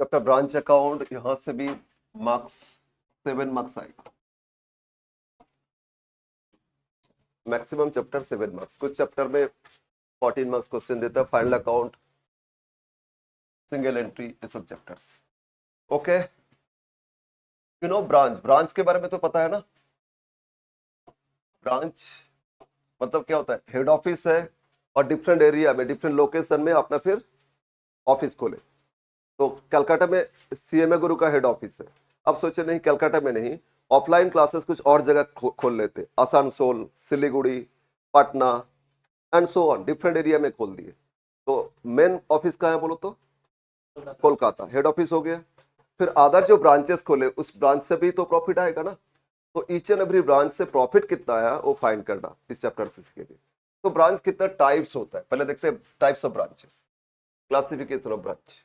Chapter branch account, यहां से भी मार्क्स 7 मार्क्स आएगा, मैक्सिमम चैप्टर 7 मार्क्स। कुछ चैप्टर में 14 मार्क्स क्वेश्चन देता है, फाइनल अकाउंट, सिंगल एंट्री, ये सब chapters. Okay, you know branch, branch के बारे में तो पता है ना। ब्रांच मतलब क्या होता है, हेड ऑफिस है और डिफरेंट एरिया में, डिफरेंट लोकेशन में अपना फिर ऑफिस खोले। तो कलकत्ता में सीएमए गुरु का हेड ऑफिस है। अब सोचे नहीं, कलकत्ता में नहीं, ऑफलाइन क्लासेस कुछ और जगह खोल लेते, Asansol, Siliguri, Patna and so on, different area में खोल दिए। तो मेन ऑफिस कहाँ है बोलो तो कोलकाता, हेड ऑफिस हो गया। फिर अदर जो ब्रांचेस खोले उस ब्रांच से भी तो प्रॉफिट आएगा ना। तो ईच एंड एवरी ब्रांच से प्रॉफिट कितना आया वो फाइंड करना इस चैप्टर से सीखेंगे। तो ब्रांच कितना टाइप्स होता है, पहले देखते हैं types of branches, classification of branch.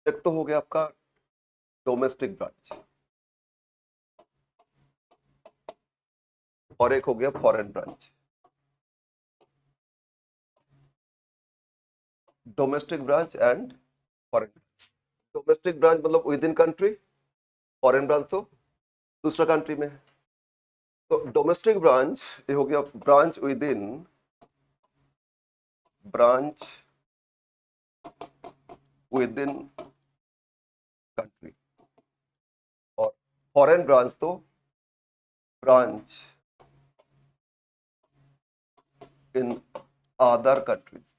एक तो हो गया आपका डोमेस्टिक ब्रांच और एक हो गया foreign branch. Domestic branch and foreign. Domestic branch मतलब within country, foreign branch तो दूसरा कंट्री में है। तो डोमेस्टिक ब्रांच ये हो गया branch with in, branch with in country. और फॉरेन ब्रांच तो branch in other countries.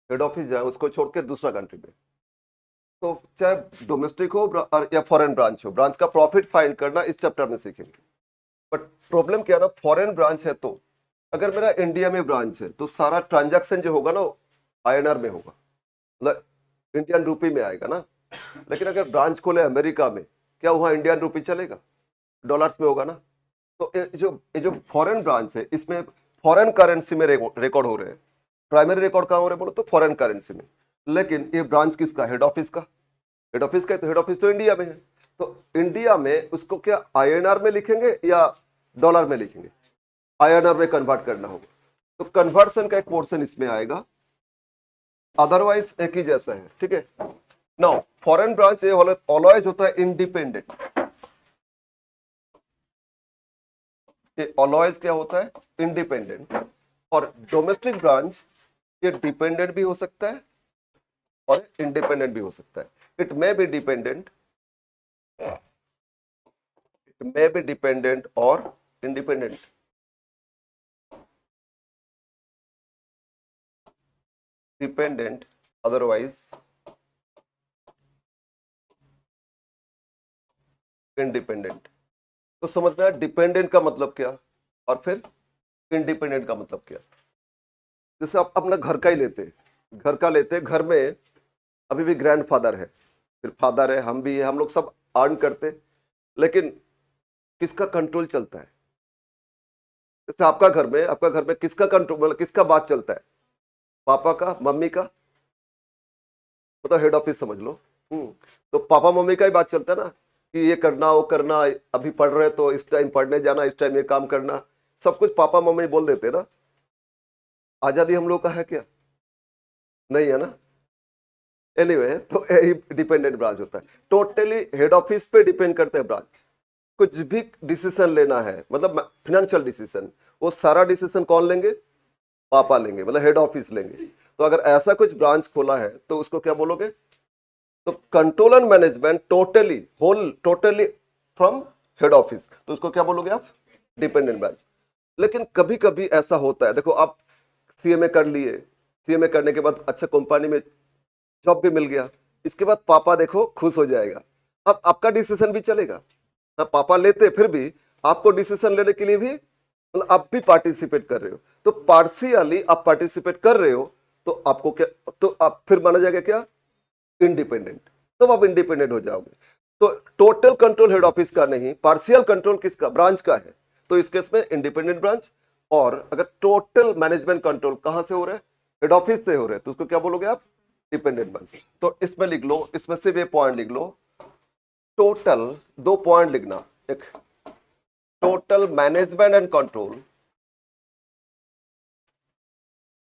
Head office जाए उसको छोड़ के दूसरा कंट्री में। तो चाहे डोमेस्टिक हो या फॉरेन ब्रांच हो, ब्रांच का प्रॉफिट फाइंड करना इस चैप्टर में सीखेंगे। बट प्रॉब्लम क्या है ना, फॉरेन ब्रांच है तो अगर मेरा इंडिया में ब्रांच है तो सारा ट्रांजैक्शन जो होगा ना आईएनआर में होगा, मतलब इंडियन रूपी में आएगा ना। लेकिन अगर ब्रांच खोले अमेरिका में, क्या वहां इंडियन रूपी चलेगा, डॉलर्स में होगा ना। तो ये जो फॉरेन ब्रांच है इसमें फॉरेन करेंसी में रिकॉर्ड हो रहे हैं। प्राइमरी रिकॉर्ड कहाँ हो रहे हैं बोलो तो फॉरेन करेंसी में। लेकिन ये ब्रांच किसका, हेड ऑफिस का। हेड ऑफिस का है तो हेड ऑफिस तो इंडिया में है। तो इंडिया में उसको क्या आईएनआर में लिखेंगे या डॉलर में लिखेंगे, आईएनआर में कन्वर्ट करना होगा। तो कन्वर्सन का एक पोर्शन इसमें आएगा, अदरवाइज एक ही जैसा है, ठीक है। नाउ फॉरेन ब्रांच ये ऑलवेज होता है इंडिपेंडेंट। ये ऑलवेज क्या होता है, इंडिपेंडेंट। और डोमेस्टिक ब्रांच ये डिपेंडेंट भी हो सकता है और इंडिपेंडेंट भी हो सकता है। It may be dependent, it may be dependent और इंडिपेंडेंट। Dependent, otherwise independent. तो समझ में आया डिपेंडेंट का मतलब क्या और फिर इंडिपेंडेंट का मतलब क्या। जैसे आप अपना घर का ही लेते, घर का लेते, घर में अभी भी ग्रैंडफादर है, फिर फादर है, हम भी है, हम लोग सब अर्न करते। लेकिन किसका कंट्रोल चलता है, जैसे आपका घर में किसका कंट्रोल, मतलब किसका बात चलता है, पापा का, मम्मी का, मतलब हेड ऑफिस समझ लो। तो पापा मम्मी का ही बात चलता है ना कि ये करना वो करना, अभी पढ़ रहे तो इस टाइम पढ़ने जाना, इस टाइम ये काम करना, सब कुछ पापा मम्मी बोल देते ना। आजादी हम लोग का है क्या, नहीं है ना। एनीवे तो यही डिपेंडेंट ब्रांच होता है, टोटली हेड ऑफिस पे डिपेंड करते हैं ब्रांच। कुछ भी डिसीजन लेना है, मतलब फाइनेंशियल डिसीजन, वो सारा डिसीजन कौन लेंगे, पापा लेंगे, मतलब हेड ऑफिस लेंगे। तो अगर ऐसा कुछ ब्रांच खोला है तो उसको क्या बोलोगे, तो control and management totally whole totally from head office, तो उसको क्या बोलोगे आप, डिपेंडेंट ब्रांच। लेकिन कभी कभी ऐसा होता है, देखो आप सीएमए कर लिए, सीएमए करने के बाद अच्छा कंपनी में जॉब भी मिल गया, इसके बाद पापा देखो खुश हो जाएगा, अब आपका डिसीजन भी चलेगा। हाँ, पापा लेते फिर भी आपको डिसीजन लेने के लिए भी, मतलब आप भी पार्टिसिपेट कर रहे हो, तो पार्शियली आप पार्टिसिपेट कर रहे हो, तो आपको क्या, तो आप फिर माना जाएगा क्या, इंडिपेंडेंट। तब आप इंडिपेंडेंट हो जाओगे। तो टोटल कंट्रोल हेड ऑफिस का नहीं, पार्शियल कंट्रोल किसका, ब्रांच का है, तो इस केस में इंडिपेंडेंट ब्रांच। और अगर टोटल मैनेजमेंट कंट्रोल कहां से हो रहा है, हेड ऑफिस से हो रहा है, तो उसको क्या बोलोगे आप, डिपेंडेंट ब्रांच। तो इसमें लिख लो, इसमें सिर्फ ये पॉइंट लिख लो, टोटल, दो पॉइंट लिखना, एक total management and control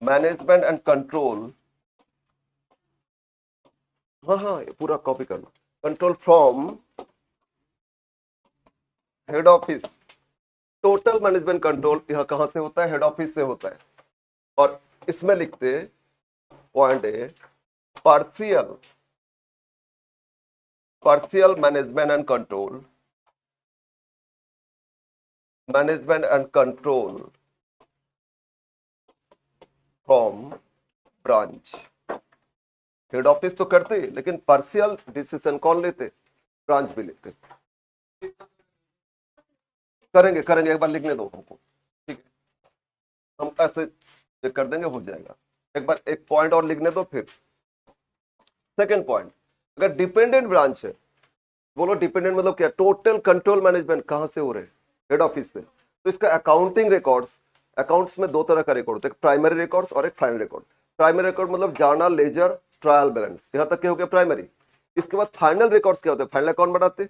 management and control, हाँ हाँ ये पूरा कॉपी करना, control from head office. Total management control यहां कहां से होता है? हेड ऑफिस से होता है। और इसमें लिखते point A, partial partial management and control from branch. Head office तो करते लेकिन पार्शियल डिसीजन कौन लेते? ब्रांच भी लेते। करेंगे करेंगे, एक बार लिखने दो हमको, ठीक है, हम ऐसे कर देंगे, हो जाएगा। एक बार एक पॉइंट और लिखने दो फिर। सेकंड पॉइंट, अगर डिपेंडेंट ब्रांच है, बोलो डिपेंडेंट मतलब क्या? टोटल कंट्रोल मैनेजमेंट कहां से हो रहे हैं? हेड ऑफिस से। तो इसका अकाउंटिंग रिकॉर्ड्स, अकाउंट्स में दो तरह का रिकॉर्ड होता है, एक प्राइमरी रिकॉर्ड्स और एक फाइनल रिकॉर्ड। प्राइमरी रिकॉर्ड मतलब जर्नल, लेजर, ट्रायल बैलेंस, यहां तक के हो गया प्राइमरी। इसके बाद फाइनल रिकॉर्ड्स क्या होते हैं? फाइनल अकाउंट बनाते।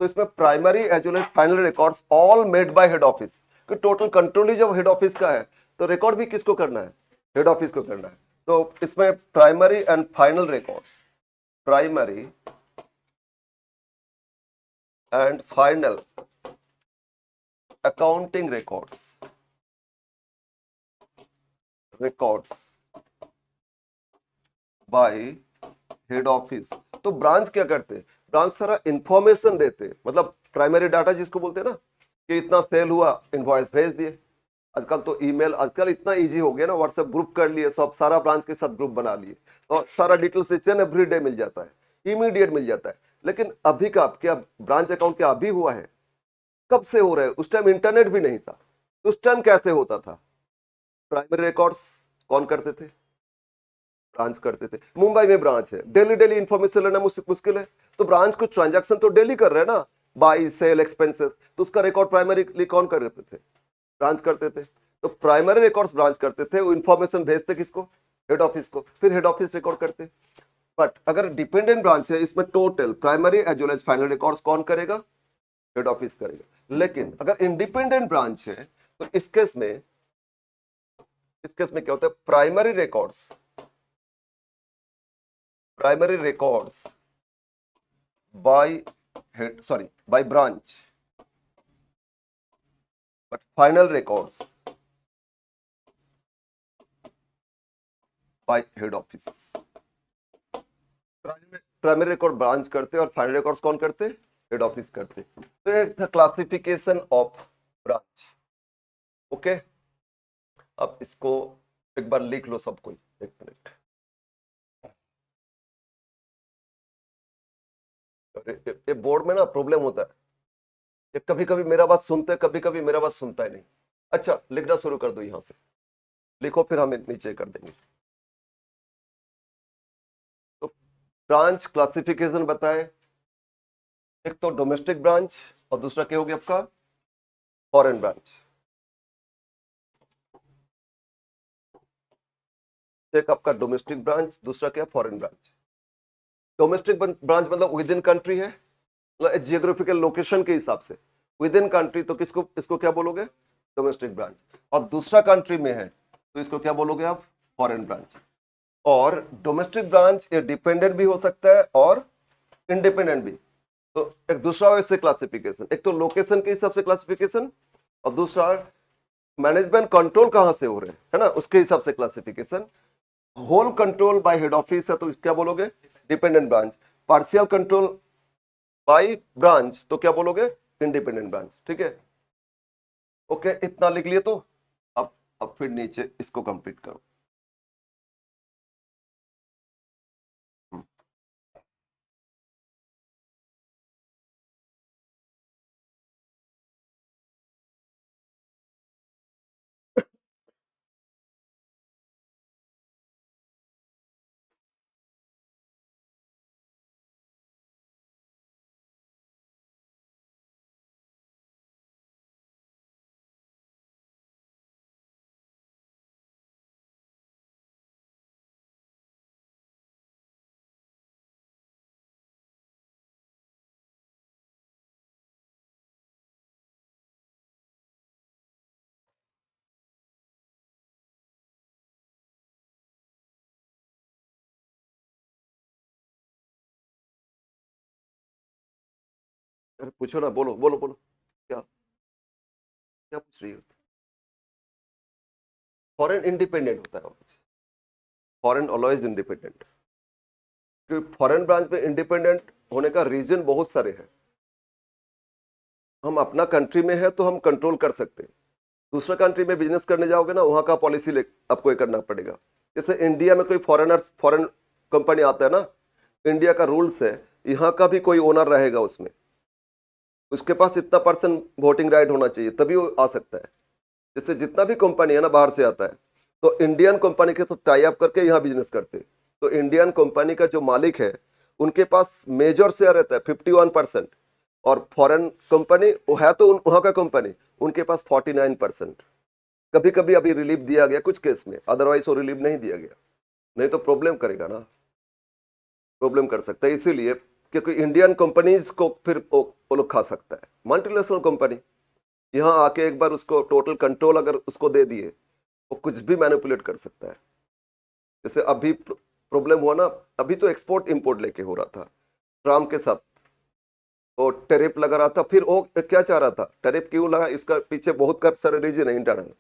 तो इसमें primary as well as final records all made by head office. कि टोटल कंट्रोल ही जब हेड ऑफिस का है तो रिकॉर्ड भी किसको करना है? हेड ऑफिस को करना है। तो इसमें primary and final records, primary and final accounting records by head office. तो ब्रांच क्या करते? ब्रांच सारा इंफॉर्मेशन देते, मतलब प्राइमरी डाटा जिसको बोलते हैं ना, कि इतना सेल हुआ, इनवॉइस भेज दिए। आजकल तो ईमेल, आजकल इतना इजी हो गया ना, व्हाट्सएप ग्रुप कर लिए सब, सारा ब्रांच के साथ ग्रुप बना लिए, तो सारा details each and every day meal जाता है, इमीडिएट मिल जाता है। लेकिन अभी का क्या ब्रांच अकाउंट क्या अभी हुआ है? कब से हो रहा है? उस टाइम इंटरनेट भी नहीं था, तो उस टाइम कैसे होता था? प्राइमरी रिकॉर्ड्स कौन करते थे? ब्रांच करते थे। मुंबई में ब्रांच है, डेली डेली इंफॉर्मेशन लेना मुश्किल है, तो ब्रांच को ट्रांजैक्शन तो डेली कर रहे हैं ना, बाई सेल एक्सपेंसेस, तो उसका रिकॉर्ड प्राइमरी कौन करते थे? ब्रांच करते थे। तो प्राइमरी रिकॉर्ड्स ब्रांच करते थे, वो इंफॉर्मेशन भेजते किसको? हेड ऑफिस को, फिर हेड ऑफिस रिकॉर्ड करते। बट अगर डिपेंडेंट ब्रांच है, इसमें total primary as well as final records कौन करेगा? हेड ऑफिस करेगा। लेकिन अगर इंडिपेंडेंट ब्रांच है तो इस केस में क्या होता है? Primary records by head, sorry by branch, but final records by head office. Primary record branch करते और फाइनल रिकॉर्ड्स कौन करते? हेड ऑफिस करते। तो ये था क्लासिफिकेशन ऑफ ब्रांच। ओके, अब इसको एक बार लिख लो सब कोई, एक मिनट। ये बोर्ड में ना प्रॉब्लम होता है, ये कभी कभी मेरा बात सुनते हैं, कभी कभी मेरा बात सुनता है नहीं। अच्छा, लिखना शुरू कर दो, यहां से लिखो, फिर हम नीचे कर देंगे। तो ब्रांच क्लासिफिकेशन बताए, एक तो डोमेस्टिक ब्रांच और दूसरा क्या हो गया आपका? Foreign branch. एक आपका डोमेस्टिक ब्रांच, दूसरा क्या? Foreign branch. डोमेस्टिक ब्रांच मतलब विद इन कंट्री है, मतलब जियोग्राफिकल लोकेशन के हिसाब से विद इन कंट्री, तो किसको, इसको क्या बोलोगे? Domestic branch. और दूसरा कंट्री में है तो इसको क्या बोलोगे आप? Foreign branch. और डोमेस्टिक ब्रांच ये डिपेंडेंट भी हो सकता है और इंडिपेंडेंट भी। तो एक दूसरा वैसे क्लासिफिकेशन, एक तो लोकेशन के हिसाब से क्लासिफिकेशन, और दूसरा मैनेजमेंट कंट्रोल कहां से हो रहे हैं, है ना, उसके हिसाब से classification. Whole control by head office है तो क्या बोलोगे? Dependent branch. Partial control by branch तो क्या बोलोगे? Independent branch. ठीक है, ओके, इतना लिख लिए तो अब फिर नीचे इसको कंप्लीट करो। अरे पूछो ना, बोलो बोलो बोलो, क्या क्या पूछ रही हो? फॉरेन इंडिपेंडेंट होता है, फॉरेन ऑलवेज इंडिपेंडेंट। क्योंकि फॉरेन ब्रांच में इंडिपेंडेंट होने का रीजन बहुत सारे हैं। हम अपना कंट्री में है तो हम कंट्रोल कर सकते हैं, दूसरे कंट्री में बिजनेस करने जाओगे ना, वहां का पॉलिसी आपको ये करना पड़ेगा। जैसे इंडिया में कोई फॉरेन कंपनी आता है ना, इंडिया का रूल्स है, यहाँ का भी कोई ओनर रहेगा उसमें, उसके पास इतना % वोटिंग राइट होना चाहिए तभी वो आ सकता है। जैसे जितना भी कंपनी है ना बाहर से आता है, तो इंडियन कंपनी के साथ टाई अप करके यहाँ बिजनेस करते हैं। तो इंडियन कंपनी का जो मालिक है उनके पास मेजर शेयर रहता है 51%, और फॉरेन कंपनी वो है तो वहां का कंपनी, उनके पास 49%। कभी कभी अभी रिलीफ दिया गया कुछ केस में, अदरवाइज वो रिलीफ नहीं दिया गया, नहीं तो प्रॉब्लम करेगा ना, प्रॉब्लम कर सकता है। इसीलिए क्योंकि इंडियन कंपनीज को फिर वो लोग खा सकता है। मल्टीनेशनल कंपनी यहाँ आके एक बार उसको टोटल कंट्रोल अगर उसको दे दिए, वो कुछ भी मैनिपुलेट कर सकता है। जैसे अभी प्रॉब्लम हुआ ना, अभी तो एक्सपोर्ट इंपोर्ट लेके हो रहा था ट्रम्प के साथ, वो टैरिफ लगा रहा था, फिर वो क्या चाह रहा था, टैरिफ क्यों लगा, इसका पीछे बहुत का सारे रीजन है इंटरनल।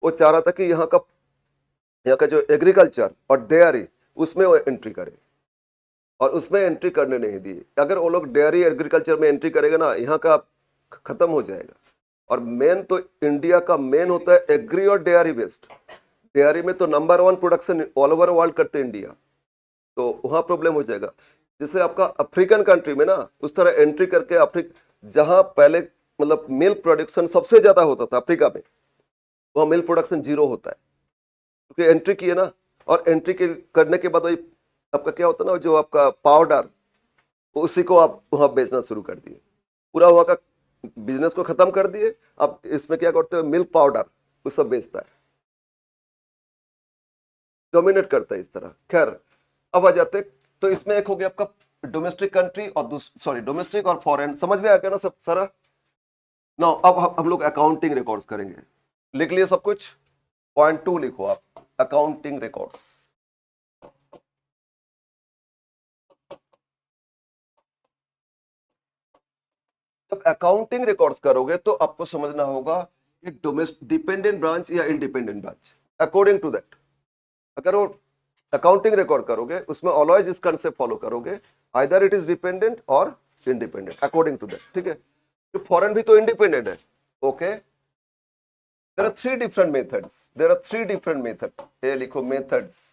वो चाह रहा था कि यहाँ का जो एग्रीकल्चर और डेयरी उसमें वो एंट्री करे, और उसमें एंट्री करने नहीं दी। अगर वो लोग डेयरी एग्रीकल्चर में एंट्री करेगा ना, यहाँ का खत्म हो जाएगा। और मेन तो इंडिया का मेन होता है एग्री और डेयरी बेस्ड। डेयरी में तो number 1 production all over world करते हैं इंडिया, तो वहां प्रॉब्लम हो जाएगा। जैसे आपका अफ्रीकन कंट्री में ना, उस तरह एंट्री करके जहां पहले मतलब मिल्क प्रोडक्शन सबसे ज्यादा होता था अफ्रीका में, वहां मिल्क प्रोडक्शन 0 होता है, क्योंकि एंट्री किए ना। और एंट्री करने के बाद वही आपका क्या होता है ना, जो आपका पाउडर, उसी को आप वहां बेचना शुरू कर दिए, पूरा वहां का बिजनेस को खत्म कर दिए। अब इसमें क्या करते हो, मिल्क पाउडर वो सब बेचता है, डोमिनेट करता है इस तरह। खैर अब आ जाते, तो इसमें एक हो गया आपका डोमेस्टिक कंट्री और सॉरी डोमेस्टिक और फॉरेन, समझ में आ गया ना सब सारा। ना अब हम लोग अकाउंटिंग रिकॉर्ड्स करेंगे, लिख लिए सब कुछ। पॉइंट 2 लिखो आप, अकाउंटिंग रिकॉर्ड्स। जब अकाउंटिंग रिकॉर्ड्स करोगे तो आपको समझना होगा कि डिपेंडेंट ब्रांच या independent branch, according to that. अगर वो अकाउंटिंग रिकॉर्ड करोगे उसमें ऑलवेज इस कंसेप्ट फॉलो करोगे, आइदर इट इज डिपेंडेंट और इंडिपेंडेंट अकॉर्डिंग टू दैट, ठीक है। तो फॉरेन भी तो इंडिपेंडेंट है, okay. There are 3 different methods, there are 3 different method, ये लिखो methods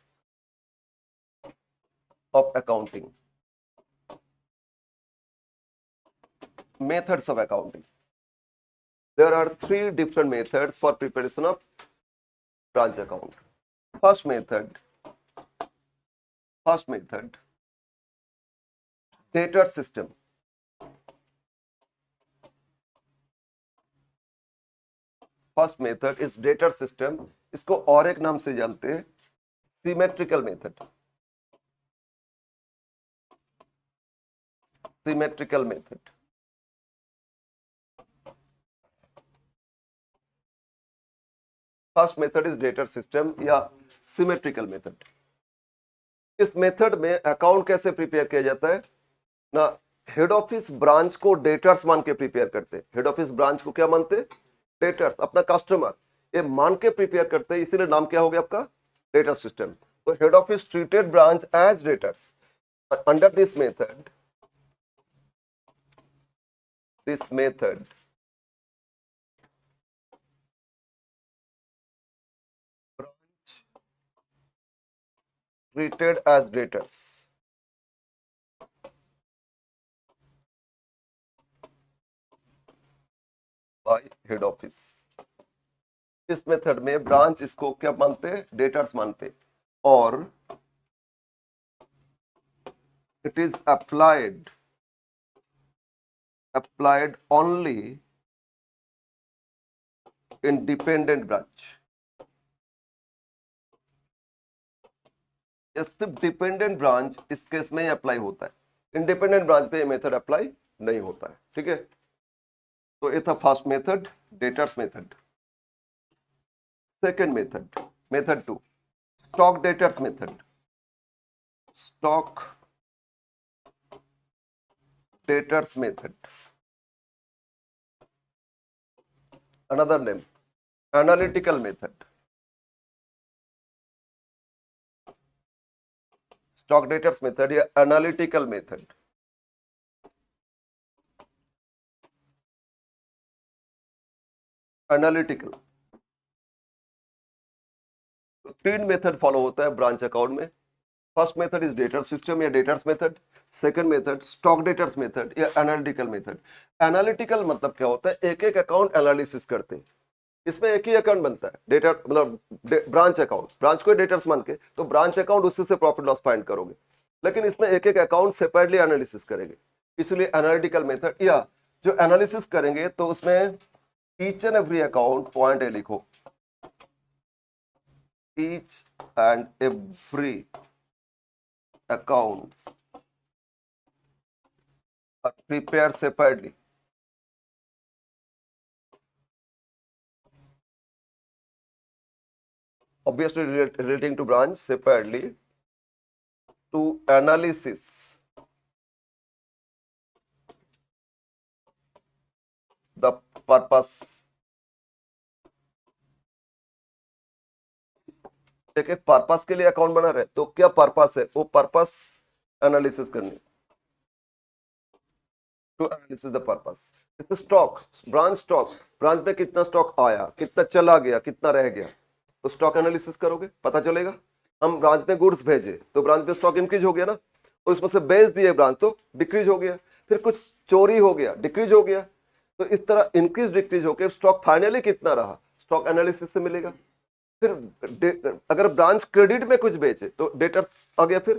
of accounting, methods of accounting. There are 3 different methods for preparation of branch account. First method, debtor system. First method is debtor system, इसको और एक नाम से जानते हैं symmetrical method. Symmetrical method, first method is debtor system या symmetrical method. इस method में अकाउंट कैसे प्रिपेयर किया जाता है ना, हेड ऑफिस ब्रांच को डेटर्स मान के प्रिपेयर करते हैं। हेड ऑफिस ब्रांच को क्या मानते, डेटर्स, अपना कस्टमर ये मान के प्रिपेयर करते हैं, इसीलिए नाम क्या हो गया आपका, डेटर सिस्टम। तो head office treated branch as debtors. Under this method branch treated as debtors by head office। इस मेथड में ब्रांच इसको क्या मानते हैं, डेटर्स मानते, और it is applied only in dependent branch. सिर्फ डिपेंडेंट ब्रांच इस केस में अप्लाई होता है, इंडिपेंडेंट ब्रांच पे ये मेथड अप्लाई नहीं होता है, ठीक है। तो ये था first method, debtors method. Second method 2, stock debtors method. Stock debtors method, another name, analytical method. Stock debtors method या एनालिटिकल मेथड. एनालिटिकल तो 3 मेथड फॉलो होता है ब्रांच अकाउंट में. First method is debtor system या debtors method. Second method stock debtors method या analytical method. Analytical मतलब क्या होता है, एक एक अकाउंट एनालिसिस करते हैं. इसमें एक ही अकाउंट बनता है, डेटा मतलब ब्रांच अकाउंट. ब्रांच को डेटर्स मान के तो ब्रांच अकाउंट उससे से प्रॉफिट लॉस फाइंड करोगे, लेकिन इसमें एक एक अकाउंट सेपरेटली एनालिसिस करेंगे, इसलिए एनालिटिकल मेथड. या जो एनालिसिस करेंगे तो उसमें each and every account point A लिखो. Each and every accounts are prepared separately. Obviously relating to branch separately to analysis the purpose. ठीक है, पर्पस के लिए अकाउंट बना रहे तो क्या पर्पस है, वो पर्पस एनालिसिस करनी. To analysis the purpose. जैसे स्टॉक, ब्रांच स्टॉक, ब्रांच में कितना स्टॉक आया, कितना चला गया, कितना रह गया, तो स्टॉक एनालिसिस करोगे, पता चलेगा. हम ब्रांच में गुड्स भेजे तो ब्रांच में स्टॉक इंक्रीज हो गया ना, और उसमें से बेच दिए ब्रांच तो डिक्रीज हो गया. फिर कुछ चोरी हो गया, डिक्रीज हो गया. तो इस तरह इंक्रीज डिक्रीज होकर स्टॉक फाइनली कितना रहा, स्टॉक एनालिसिस से मिलेगा. फिर अगर ब्रांच क्रेडिट में कुछ बेचे तो डेटर्स आ गया, फिर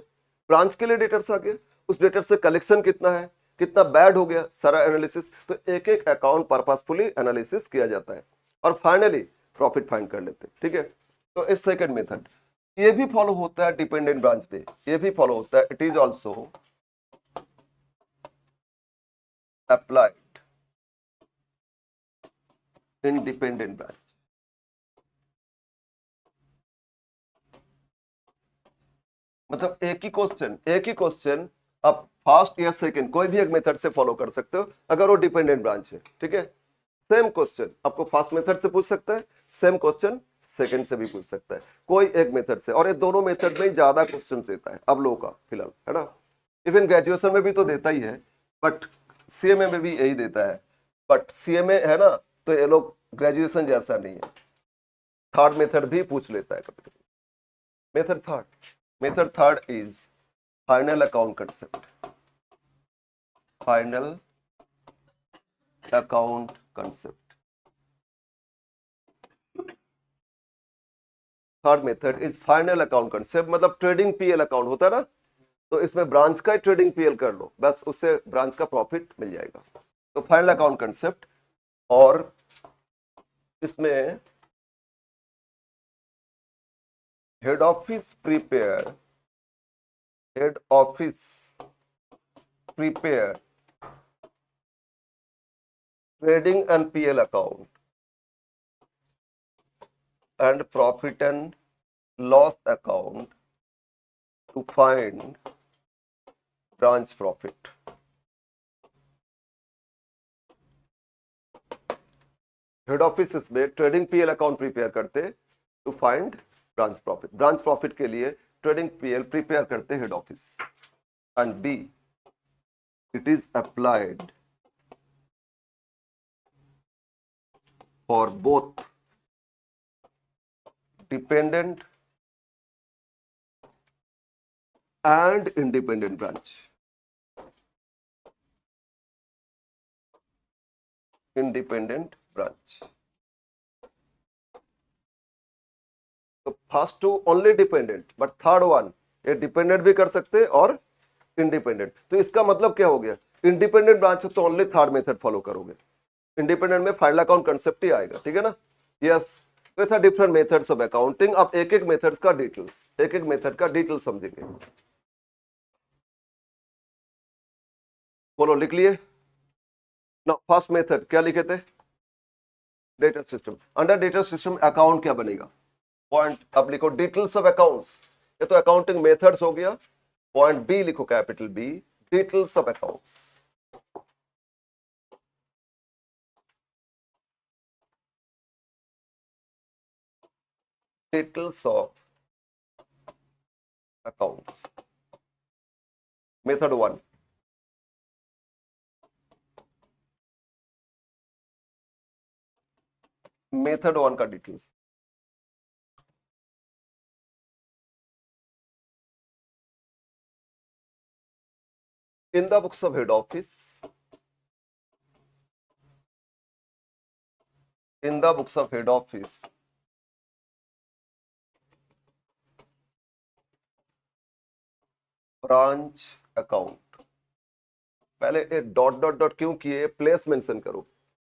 ब्रांच के लिए डेटर्स आ गया, उस डेटर से कलेक्शन कितना है, कितना बैड हो गया, सारा एनालिसिस. तो एक एक अकाउंट पर्पसफुली एनालिसिस किया जाता है और फाइनली प्रॉफिट फाइंड कर लेते हैं. ठीक है, तो इस सेकंड मेथड ये भी फॉलो होता है डिपेंडेंट ब्रांच पे, ये भी फॉलो होता है. It is also applied in dependent branch. मतलब एक ही क्वेश्चन आप फर्स्ट या सेकंड कोई भी एक मेथड से फॉलो कर सकते हो अगर वो डिपेंडेंट ब्रांच है. ठीक है, सेम क्वेश्चन आपको फर्स्ट मेथड से पूछ सकता है, सेम क्वेश्चन सेकंड से भी पूछ सकता है, कोई एक मेथड से. और ये दोनों मेथड में ज्यादा क्वेश्चन देता है अब लोगों का फिलहाल, है ना. इवन ग्रेजुएशन में भी तो देता ही है, बट सीएमए में भी यही देता है. बट सीएमए है ना, तो ये लोग ग्रेजुएशन जैसा नहीं है, थर्ड मेथड भी पूछ लेता है कभी कभी. Method third is final account concept. Final account concept. Third method is final account concept. मतलब ट्रेडिंग पीएल अकाउंट होता है ना, तो इसमें ब्रांच का ट्रेडिंग पीएल कर लो, बस उससे ब्रांच का प्रॉफिट मिल जाएगा. तो फाइनल अकाउंट कंसेप्ट. और इसमें head office prepare trading and PL account and profit and loss account to find branch profit. Head office में ट्रेडिंग पीएल अकाउंट प्रिपेयर करते to find branch profit. Branch profit के लिए trading PL prepare करते head office. And B, it is applied for both dependent and independent branch. Independent branch. तो first two only dependent, but third one ये dependent भी कर सकते हैं और इंडिपेंडेंट. तो इसका मतलब क्या हो गया, इंडिपेंडेंट ब्रांच तो ओनली थर्ड मेथड फॉलो करोगे, इंडिपेंडेंट में फाइनल अकाउंट कंसेप्ट ही आएगा. ठीक है ना. यस, तो था डिफरेंट मेथड्स ऑफ अकाउंटिंग. अब एक एक मेथड्स का डिटेल्स, एक एक मेथड का डिटेल्स समझेंगे. बोलो, लिख लिए ना. फर्स्ट मेथड क्या लिखे थे, data system. Under data system account क्या बनेगा, पॉइंट अब लिखो डिटेल्स ऑफ अकाउंट्स. ये तो अकाउंटिंग मेथड्स हो गया. पॉइंट बी लिखो, capital B, details of accounts. Details of accounts. Method 1, method 1 का details. In the books of head office, in the books of head office, branch account, पहले एक dot dot dot क्यों किए, place mention करो।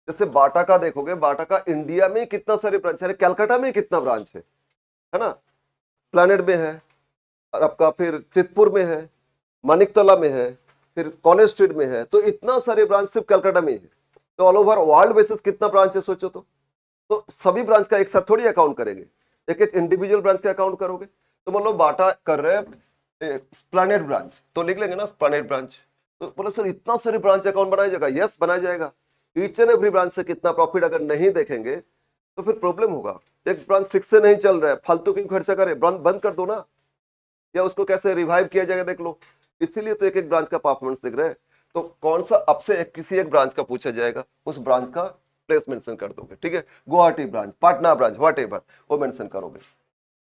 जैसे बाटा का देखोगे, बाटा का इंडिया में कितना सारे ब्रांच है, कलकत्ता में कितना ब्रांच है ना, प्लैनेट में है, और आपका फिर चितपुर में है, मानिकतला में है, फिर कॉलेज स्ट्रीट में है, तो इतना सारे ब्रांच सिर्फ कलकत्ता में ही है। तो ऑल ओवर वर्ल्ड बेसिस कितना ब्रांच है सोचो तो सभी ब्रांच का एक साथ थोड़ी अकाउंट करेंगे, एक एक इंडिविजुअल ब्रांच का अकाउंट करोगे। तो मान लो बाटा कर रहे हैं स्प्लैनेट ब्रांच, तो लिख लेंगे ना स्प्लैनेट ब्रांच। तो बोले सर इतना सारे ब्रांच अकाउंट बनाया जाएगा, यस बनाया जाएगा। ईच एंड एवरी ब्रांच से कितना प्रॉफिट अगर नहीं देखेंगे तो फिर प्रॉब्लम होगा। एक ब्रांच ठीक से नहीं चल रहा है, फालतू क्यों खर्चा करे, ब्रांच बंद कर दो ना, या उसको कैसे रिवाइव किया जाएगा देख लो। इसीलिए तो एक एक ब्रांच का परफॉर्मेंस दिख रहा है। तो कौन सा अब से किसी एक ब्रांच का पूछा जाएगा, उस ब्रांच का प्लेस मेंशन कर दोगे, ठीक है। Guwahati branch, Patna branch, whatever वो मेंशन करोगे,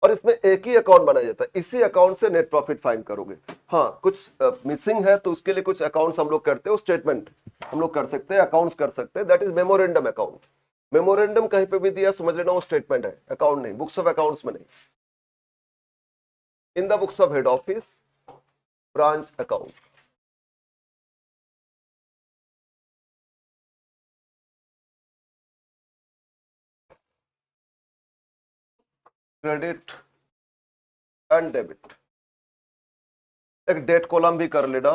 और इसमें एक ही अकाउंट बनाया जाता है, इसी अकाउंट से नेट प्रॉफिट फाइंड करोगे। हाँ कुछ मिसिंग है तो उसके लिए कुछ अकाउंट्स हम लोग करते हैं, स्टेटमेंट हम लोग कर सकते हैं, अकाउंट्स कर सकते हैं, that is memorandum account. Memorandum कहीं पे भी दिया समझ लेना वो स्टेटमेंट है, अकाउंट नहीं, बुक्स ऑफ अकाउंट्स में नहीं। इन the books of head office branch account, credit and debit. एक डेट कॉलम भी कर लेना,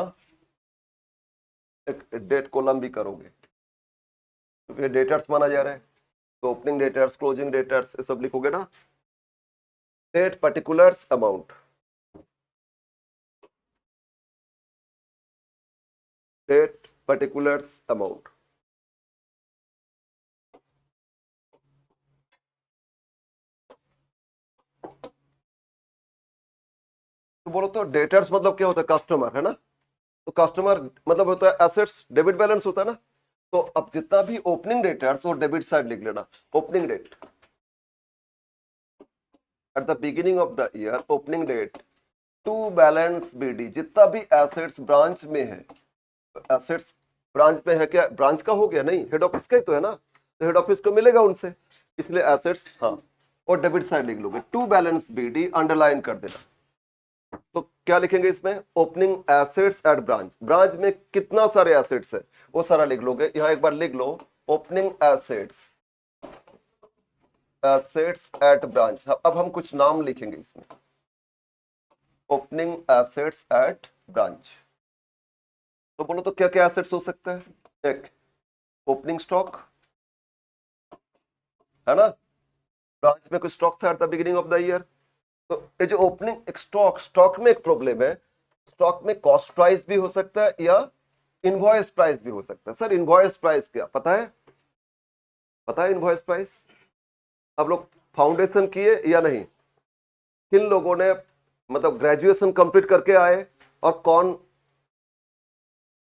एक डेट कॉलम भी करोगे, क्योंकि ये डेटर्स माना जा रहा है, तो ओपनिंग डेटर्स, क्लोजिंग डेटर्स ये सब लिखोगे ना। Date particulars amount, date particulars amount. तो बोलो तो डेटर्स मतलब क्या होता है, कस्टमर है ना, तो कस्टमर मतलब होता है एसेट्स, डेबिट बैलेंस होता है ना। तो अब जितना भी ओपनिंग डेटर्स और डेबिट साइड लिख लेना, opening date at the beginning of the year, opening date to balance BD, जितना भी एसेट्स ब्रांच में है, एसेट्स ब्रांच में है, क्या ब्रांच का हो गया, नहीं हेड ऑफिस का ही तो है ना, तो हेड ऑफिस को मिलेगा उनसे, इसलिए एसेट्स, हाँ, और डेबिट साइड लिख लोगे, टू बैलेंस बीडी अंडरलाइन कर देना। तो क्या लिखेंगे इसमें, opening assets at branch, branch में कितना सारे एसेट्स है वो सारा लिख लोगे। यहां एक बार लिख लो, opening assets, assets at branch. अब हम कुछ नाम लिखेंगे इसमें, ओपनिंग एसेट्स एट ब्रांच। तो बोलो तो क्या क्या एसेट्स हो सकता है, एक ओपनिंग स्टॉक है ना, ब्रांच में कुछ स्टॉक था eight the beginning of the year. तो ये जो ओपनिंग स्टॉक में एक प्रॉब्लम है, स्टॉक में कॉस्ट प्राइस भी हो सकता है या इनवॉइस प्राइस भी हो सकता है। सर इनवॉइस प्राइस क्या पता है, पता है इनवॉइस प्राइस? अब लोग फाउंडेशन किए या नहीं, किन लोगों ने मतलब ग्रेजुएशन कंप्लीट करके आए और कौन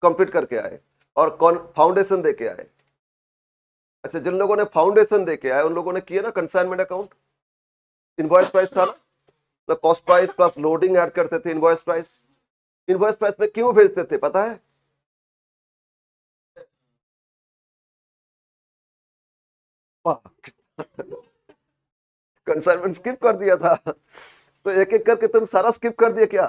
कंप्लीट करके आए और कौन फाउंडेशन दे के आए? अच्छा, जिन लोगों ने फाउंडेशन दे के आए उन लोगों ने किए ना कंसाइनमेंट अकाउंट, इनवॉइस प्राइस था ना, cost price plus loading add करते थे इनवॉइस प्राइस। इनवॉइस प्राइस में क्यों भेजते थे पता है? कंसाइनमेंट स्किप कर दिया था, तो एक एक करके तुम सारा स्किप कर दिया क्या?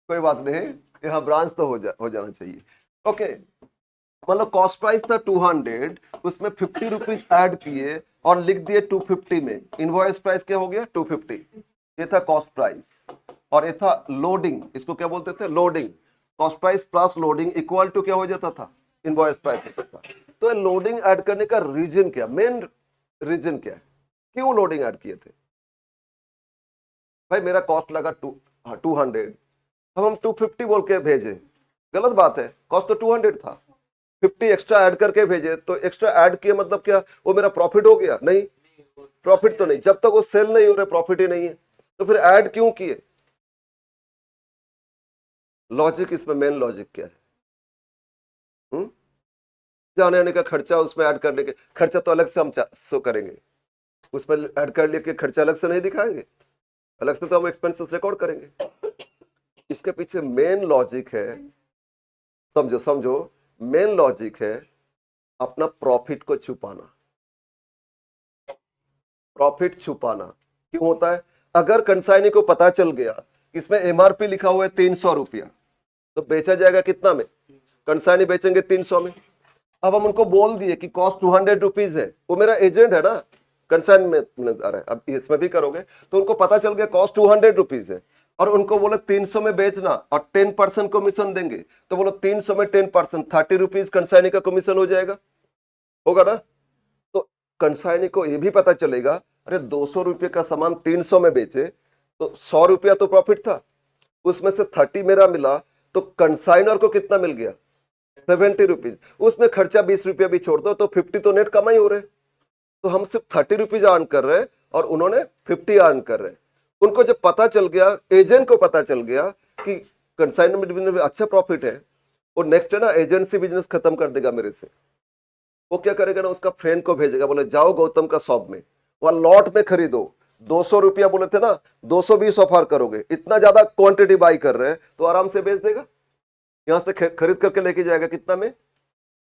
कोई बात नहीं, यहाँ ब्रांच तो हो जाना चाहिए। ओके, मतलब कॉस्ट प्राइस था 200, उसमें 50 रुपीज ऐड किए और लिख दिए 250 में, इनवॉइस प्राइस क्या हो गया 250। ये था कॉस्ट प्राइस, और ये था लोडिंग, इसको क्या बोलते थे, loading. Cost price plus loading equal to क्या हो जाता था, इनवॉइस प्राइस होता था। तो लोडिंग ऐड करने का रीजन क्या, मेन रीजन क्या है, क्यों लोडिंग ऐड किए थे? भाई मेरा कॉस्ट लगा 200, अब हम 250 बोल के भेजे, गलत बात है, कॉस्ट तो 200 था, 50 एक्स्ट्रा ऐड करके भेजे, तो एक्स्ट्रा ऐड किए मतलब क्या वो मेरा प्रॉफिट हो गया? नहीं, प्रॉफिट तो नहीं, जब तक वो सेल नहीं हो रहे प्रॉफिट ही नहीं है, तो फिर ऐड क्यों किए? लॉजिक, इसमें मेन लॉजिक क्या है? जाने आने का खर्चा, उसमें ऐड करने के खर्चा तो अलग से हम शो करेंगे, उसमें ऐड कर लेके खर्चा अलग से नहीं दिखाएंगे, अलग से तो हम एक्सपेंसेस रिकॉर्ड करेंगे। इसके पीछे मेन लॉजिक है, समझो समझो, मेन लॉजिक है अपना प्रॉफिट को छुपाना। प्रॉफिट छुपाना क्यों होता है? अगर कंसाइनी को पता चल गया इसमें एमआरपी लिखा हुआ है 300 रुपया, तो बेचा जाएगा कितना में? कंसाइनी बेचेंगे 300 में। अब हम उनको बोल दिए कि कॉस्ट 200 रुपीज है, वो मेरा एजेंट है ना, कंसाइन में नजर है, अब इसमें भी करोगे तो उनको पता चल गया कॉस्ट 200 रुपीज है, और उनको बोले 300 में बेचना और 10% कमीशन देंगे, तो बोलो 300 में 10%, 30 रुपीज कंसाइनी का कमीशन हो जाएगा, होगा ना? तो कंसाइनी को यह भी पता चलेगा, अरे 200 रुपये का सामान 300 में बेचे तो 100 रुपया तो प्रॉफिट था, उसमें से 30 मेरा मिला, तो कंसाइनर को कितना मिल गया? 70 रुपीज। उसमें खर्चा 20 रुपया भी छोड़ दो तो 50 तो नेट कमाई हो रहे। तो हम सिर्फ 30 रुपीज अर्न कर रहे हैं और उन्होंने 50 अर्न कर रहे हैं। उनको जब पता चल गया, एजेंट को पता चल गया कि कंसाइनमेंट बिजनेस में अच्छा प्रॉफिट है, वो नेक्स्ट है ना एजेंसी बिजनेस खत्म कर देगा मेरे से। वो क्या करेगा ना, उसका फ्रेंड को भेजेगा, बोले जाओ गौतम का शॉप में, वहां लॉट में खरीदो, 200 रुपया बोले थे ना, 220 ऑफर करोगे, इतना ज्यादा क्वांटिटी बाई कर रहे हैं तो आराम से बेच देगा। यहां से खरीद करके लेके जाएगा कितना में?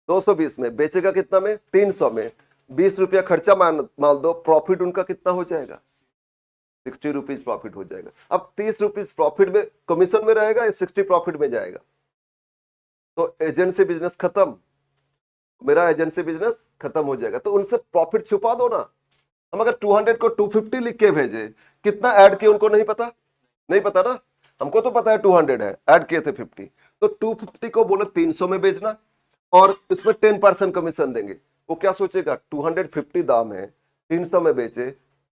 220 में। बेचेगा कितना में? 300 में। 20 रुपया खर्चा मान दो, प्रॉफिट उनका कितना हो जाएगा? 60 रुपीज प्रॉफिट हो जाएगा। अब 30 रुपीज प्रॉफिट में कमीशन में रहेगा या 60 प्रॉफिट में जाएगा? तो एजेंसी बिजनेस खत्म, मेरा एजेंसी बिजनेस खत्म हो जाएगा। तो उनसे प्रॉफिट छुपा दो ना। हम अगर 200 को 250 लिख के भेजे, कितना ऐड किए उनको नहीं पता, नहीं पता ना, हमको तो पता है 200 है, ऐड किए थे 50, तो 250 को बोले 300 में बेचना और इसमें 10% कमीशन देंगे। वो क्या सोचेगा, 250 दाम है, 300 में बेचे,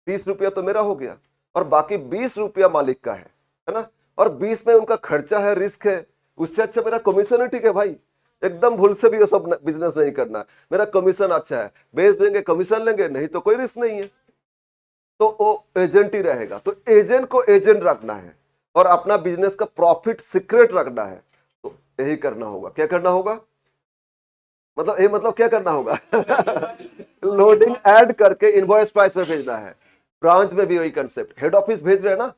30 रुपया तो मेरा हो गया और बाकी 20 रुपया मालिक का है ना, और 20 में उनका खर्चा है, रिस्क है, उससे अच्छा मेरा कमीशन है। ठीक है भाई, एकदम भूल से भी ये सब बिजनेस नहीं करना, मेरा कमीशन अच्छा है, बेच देंगे कमीशन लेंगे, नहीं तो कोई रिस्क नहीं है, तो वो एजेंट ही रहेगा। तो एजेंट को एजेंट रखना है और अपना बिजनेस का प्रॉफिट सीक्रेट रखना है, तो यही करना होगा। क्या करना होगा? मतलब क्या करना होगा? लोडिंग ऐड करके इनवॉइस प्राइस में भेजना है। ब्रांच में भी वही कंसेप्ट, हेड ऑफिस भेज रहे हैं ना,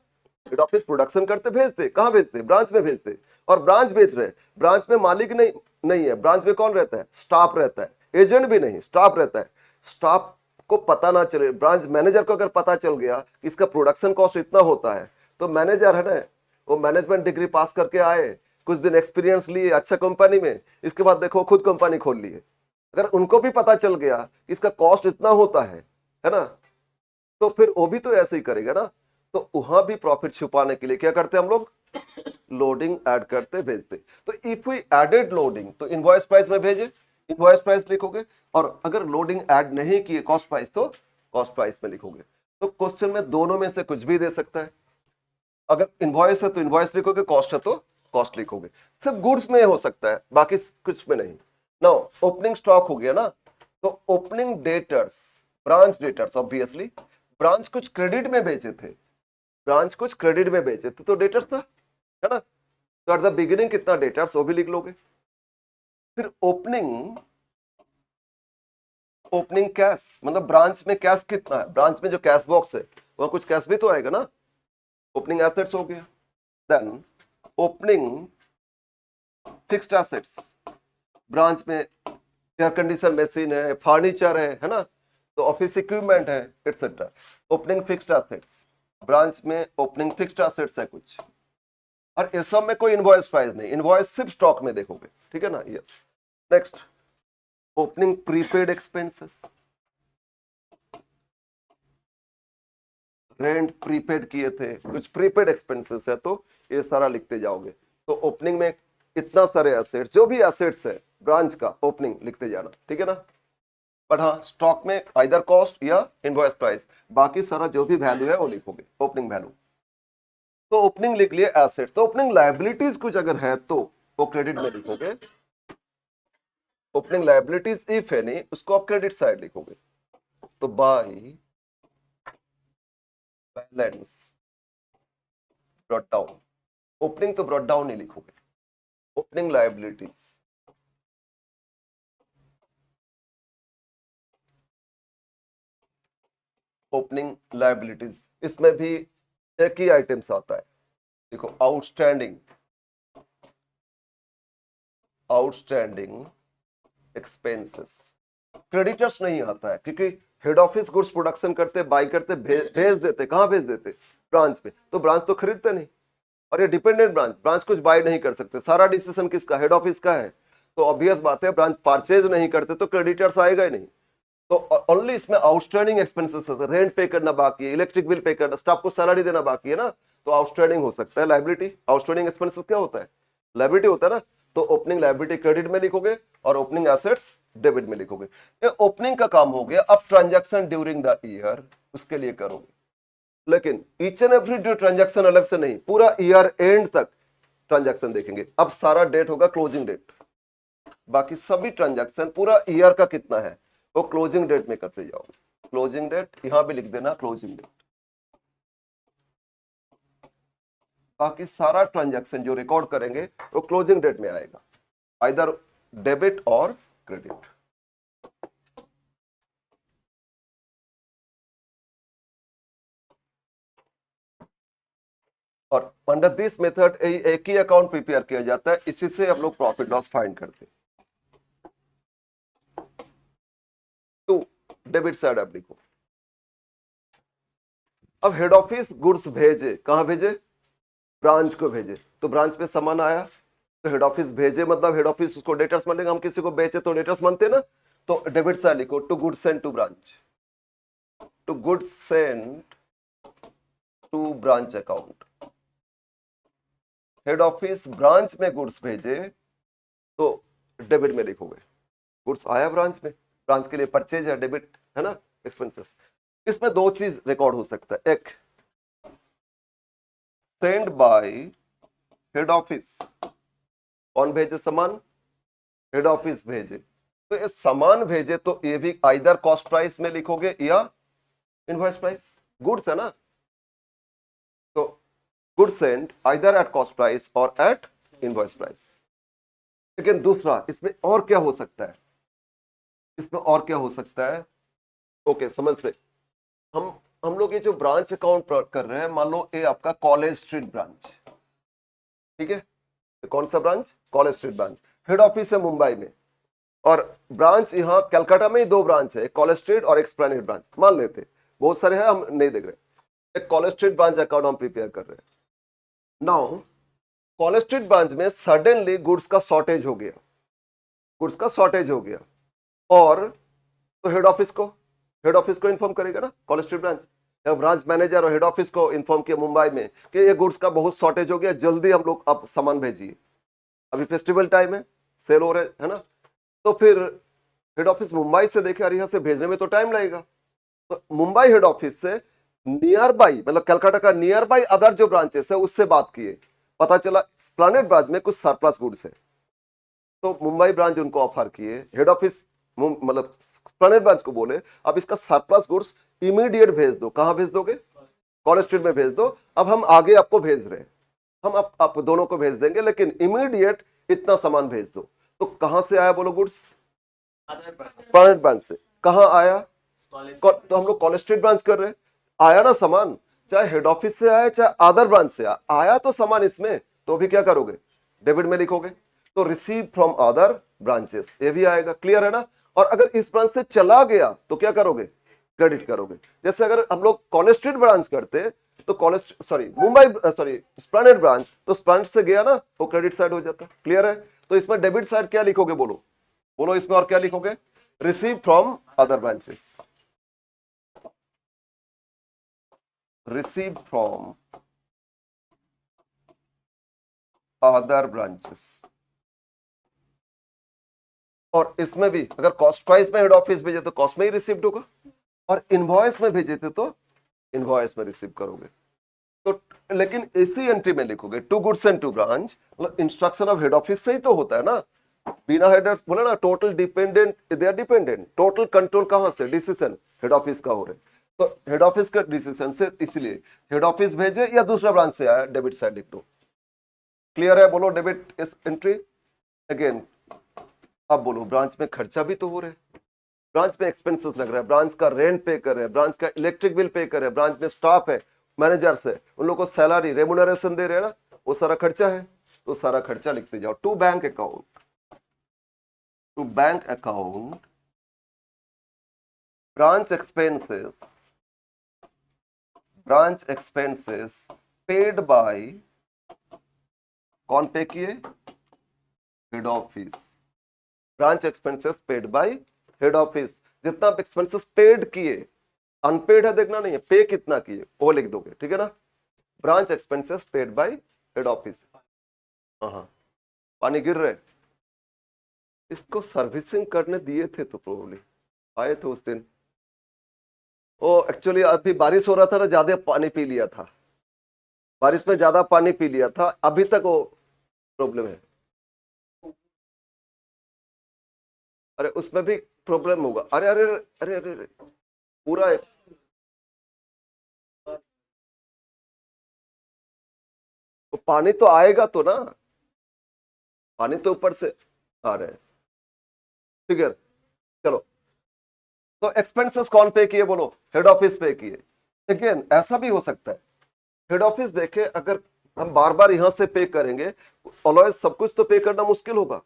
हेड ऑफिस प्रोडक्शन करते भेजते, कहां भेजते? ब्रांच में भेजते, और ब्रांच बेच रहे, ब्रांच में मालिक नहीं है, ब्रांच में कौन रहता है? स्टाफ रहता है, एजेंट भी नहीं, स्टाफ रहता है। स्टाफ को पता ना चले, ब्रांच मैनेजर को अगर पता चल गया कि इसका प्रोडक्शन कॉस्ट इतना होता है, तो मैनेजर है ना, वो मैनेजमेंट डिग्री पास करके आए, कुछ दिन एक्सपीरियंस लिए अच्छा कंपनी में, इसके बाद देखो खुद कंपनी खोल ली है। अगर उनको भी पता चल गया कि इसका कॉस्ट इतना होता है ना, तो फिर वो भी तो ऐसे ही करेगा ना। तो वहां भी प्रॉफिट छुपाने के लिए क्या करते हम लोग? लोडिंग ऐड करते भेजते। तो इफ वी एडेड लोडिंग, तो इनवॉइस प्राइस में भेजे, इनवॉइस प्राइस लिखोगे, और अगर लोडिंग ऐड नहीं किए कॉस्ट प्राइस, तो कॉस्ट प्राइस में लिखोगे। तो क्वेश्चन में दोनों में से कुछ भी दे सकता है। अगर इनवॉइस है तो इनवॉइस लिखोगे, कॉस्ट है तो कॉस्ट लिखोगे। सिर्फ गुड्स में हो सकता है, बाकी कुछ में नहीं। नाउ ओपनिंग स्टॉक हो गया ना, तो opening debtors, branch debtors, obviously branch कुछ क्रेडिट में बेचे थे, ब्रांच कुछ क्रेडिट में बेचे थे, तो डेटर्स था, है ना। तो एट द बिगिनिंग कितना डेटर्स, वो भी लिख लोगे। फिर ओपनिंग कैश, मतलब ब्रांच में कैश कितना है, ब्रांच में जो कैश बॉक्स है वहां कुछ कैश भी तो आएगा ना, ओपनिंग एसेट्स हो गया। Then opening fixed assets, branch में एयर कंडीशन मशीन है, फर्नीचर है ना, तो ऑफिस इक्विपमेंट है, etcetera. Opening fixed assets, branch में ओपनिंग फिक्स्ड एसेट्स है कुछ, और इस सब में कोई इनवॉइस प्राइस नहीं, इनवॉइस सिर्फ स्टॉक में देखोगे, ठीक है ना। Yes. Next, opening prepaid expenses, rent prepaid किए थे, कुछ प्रीपेड एक्सपेंसेस है, तो ये सारा लिखते जाओगे। तो ओपनिंग में इतना सारे एसेट्स, जो भी एसेट्स है ब्रांच का, ओपनिंग लिखते जाना, ठीक है ना। बट हाँ, स्टॉक में आइदर कॉस्ट या इनवॉइस प्राइस, बाकी सारा जो भी वैल्यू है वो लिखोगे, ओपनिंग वैल्यू। तो ओपनिंग लिख लिए एसेट। तो ओपनिंग लायबिलिटीज कुछ अगर है तो वो क्रेडिट में लिखोगे, ओपनिंग लायबिलिटीज इफ है नहीं, उसको आप क्रेडिट साइड लिखोगे। तो by balance brought down, opening तो ब्रॉट डाउन ही लिखोगे, ओपनिंग लायबिलिटीज, ओपनिंग लायबिलिटीज, इसमें भी एक ही आइटम्स आता है, देखो आउटस्टैंडिंग, आउटस्टैंडिंग एक्सपेंसेस, क्रेडिटर्स नहीं आता है क्योंकि हेड ऑफिस गुड्स प्रोडक्शन करते, बाई करते, भेज देते, कहां भेज देते, ब्रांच पे, तो ब्रांच तो खरीदते नहीं, और ये डिपेंडेंट ब्रांच, ब्रांच कुछ बाय नहीं कर सकते, सारा डिसीजन किसका, हेड ऑफिस का है, तो ऑब्वियस बात है ब्रांच परचेज नहीं करते तो क्रेडिटर्स आएगा ही नहीं, तो ओनली इसमें आउटस्टैंडिंग एक्सपेंसेस होते हैं, रेंट पे करना बाकी है, इलेक्ट्रिक बिल पे करना, स्टाफ को सैलरी देना बाकी है ना, तो आउटस्टैंडिंग हो सकता है लायबिलिटी, आउटस्टैंडिंग एक्सपेंसेस क्या होता है, लायबिलिटी होता है ना, तो ओपनिंग लायबिलिटी क्रेडिट में लिखोगे और ओपनिंग एसेट्स डेबिट में लिखोगे, ये ओपनिंग का काम हो गया, अब ट्रांजैक्शन ड्यूरिंग द ईयर उसके लिए करोगे, लेकिन each and every day transaction अलग से नहीं, पूरा ईयर एंड तक ट्रांजैक्शन देखेंगे, अब सारा डेट होगा क्लोजिंग डेट, बाकी सभी ट्रांजैक्शन पूरा ईयर का कितना है वो क्लोजिंग डेट में करते जाओगे, क्लोजिंग डेट यहां भी लिख देना, क्लोजिंग डेट, बाकी सारा ट्रांजैक्शन जो रिकॉर्ड करेंगे वो क्लोजिंग डेट में आएगा, आइदर डेबिट और क्रेडिट। और अंडर दिस मेथड एक ही अकाउंट प्रिपेयर किया जाता है, इसी से हम लोग प्रॉफिट लॉस फाइंड करते हैं। तो डेबिट साइड आप लिखो, अब हेड ऑफिस गुड्स भेजे, कहां भेजे, ब्रांच को भेजे, तो ब्रांच पे सामान आया तो हेड ऑफिस भेजे, मतलब हेड ऑफिस उसको डेटर्स मानेगा, हम किसी को बेचे तो डेटर्स मानते ना, तो डेबिट साइड लिखो, to goods send to branch, to goods send to branch account, head office branch में गुड्स भेजे तो डेबिट में लिखोगे, गुड्स आया ब्रांच में, ब्रांच के लिए परचेज है, डेबिट है ना, एक्सपेंसेस। इसमें दो चीज रिकॉर्ड हो सकता है, एक सेंड बाय हेड ऑफिस, कौन भेजे सामान, हेड ऑफिस भेजे, तो ये सामान भेजे तो ये भी आइदर कॉस्ट प्राइस में लिखोगे या इनवॉइस प्राइस, गुड्स है ना, तो goods send either at cost price और एट इनवॉइस प्राइस। लेकिन दूसरा इसमें और क्या हो सकता है, इसमें और क्या हो सकता है, ओके समझते, हम लोग ये जो ब्रांच अकाउंट कर रहे हैं, मान लो ये आपका कॉलेज स्ट्रीट ब्रांच, ठीक है, कौन सा branch, college street branch, head office है मुंबई में, और ब्रांच यहाँ कलकत्ता में ही दो ब्रांच है, कॉलेज स्ट्रीट और एस्प्लैनेड ब्रांच, मान लेते बहुत सारे हैं, हम नहीं देख रहे, एक कॉलेज स्ट्रीट ब्रांच अकाउंट हम प्रिपेयर कर रहे हैं। नाउ कॉलेज स्ट्रीट ब्रांच में सडनली गुड्स का शॉर्टेज हो गया, गुड्स का शॉर्टेज हो गया, और तो हेड ऑफिस को इन्फॉर्म करेगा ना, college street branch, branch manager और हेड ऑफिस को इन्फॉर्म किया मुंबई में कि ये गुड्स का बहुत शॉर्टेज हो गया, जल्दी हम लोग अब सामान भेजिए, अभी फेस्टिवल टाइम है, सेल हो रहे है ना, तो फिर हेड ऑफिस मुंबई से देखे यार यहाँ से भेजने में तो टाइम लगेगा, तो मुंबई हेड ऑफिस से नियर बाई, मतलब कलकत्ता का नियर बाई अदर जो ब्रांचेस है उससे बात किए, पता चला एस्प्लैनेड ब्रांच में कुछ सरप्लस गुड्स है, तो मुंबई ब्रांच उनको ऑफर किए, हेड ऑफिस मतलब एस्प्लैनेड ब्रांच को बोले अब इसका सरप्लस गुड्स इमीडिएट भेज दो, कहां भेज दोगे, कॉलेज स्ट्रीट में भेज दो, अब हम आगे आपको भेज रहे हैं, हम आप दोनों को भेज देंगे, लेकिन इमीडिएट इतना सामान भेज दो, तो कहां से आया बोलो गुड्स, एस्प्लैनेड ब्रांच से, कहां आया, तो हम लोग कॉलेज स्ट्रीट ब्रांच कर रहे हैं, आया ना सामान, चाहे हेड ऑफिस से आया चाहे अदर ब्रांच से आया तो सामान इसमें, तो भी क्या करोगे, डेबिट में लिखोगे, तो रिसीव फ्रॉम अदर ब्रांचेस ये भी आएगा, क्लियर है ना, और अगर इस ब्रांच से चला गया तो क्या करोगे, क्रेडिट करोगे, जैसे अगर हम लोग कॉलेज स्ट्रीट ब्रांच करते तो एस्प्लैनेड ब्रांच, तो ब्रांच से गया ना वो क्रेडिट साइड हो जाता, क्लियर है, तो इसमें डेबिट साइड क्या लिखोगे, बोलो इसमें और क्या लिखोगे, receive from other branches, receive from other branches, और इसमें भी अगर कॉस्ट प्राइस में हेड ऑफिस भेजे तो कॉस्ट में ही रिसीव्ड होगा, और इनवॉइस में भेजे थे तो इनवॉइस में रिसीव करोगे, तो लेकिन इसी एंट्री में लिखोगे to goods and to branch, मतलब इंस्ट्रक्शन ऑफ हेड ऑफिस से ही तो होता है ना, बिना हेडर्स बोला ना, total dependent, they are dependent, total control कहां से, डिसीजन हेड ऑफिस का हो रहे, तो हेड ऑफिस का डिसीजन से, इसलिए हेड ऑफिस भेजे या दूसरा ब्रांच से आया, डेबिट साइड लिख दो। क्लियर है? बोलो डेबिट इस एंट्री अगेन। अब बोलो ब्रांच में खर्चा भी तो हो रहा है, ब्रांच में एक्सपेंसेस लग रहा है, ब्रांच का रेंट पे कर रहे हैं, ब्रांच का इलेक्ट्रिक बिल पे कर रहे हैं, ब्रांच में स्टाफ है, मैनेजर्स है, उन लोगों को सैलरी रेमुनरेशन दे रहे हैं ना, वो सारा खर्चा है। तो सारा खर्चा लिखते जाओ। To bank account, to bank account branch expenses paid by, कौन पे किए? Head office. Branch expenses paid by head office. जितना आप एक्सपेंसेस पेड किए, अनपेड है देखना नहीं है, पे कितना किए वो लिख दोगे, ठीक है ना। Branch expenses paid by head office. हाँ, पानी गिर रहे, इसको सर्विसिंग करने दिए थे तो प्रोबेबली आए थे उस दिन। ओ एक्चुअली अभी बारिश हो रहा था ना, ज्यादा पानी पी लिया था, बारिश में ज्यादा पानी पी लिया था, अभी तक वो प्रॉब्लम है। अरे उसमें भी प्रॉब्लम होगा। अरे अरे अरे अरे, अरे पूरा है। तो पानी तो आएगा तो ना, पानी तो ऊपर से आ रहा है, ठीक है। चलो, तो एक्सपेंसेस कौन पे किए बोलो? हेड ऑफिस पे किए। अगेन ऐसा भी हो सकता है, हेड ऑफिस देखे अगर हम बार बार यहां से पे करेंगे, ऑलवेज सब कुछ तो पे करना मुश्किल होगा।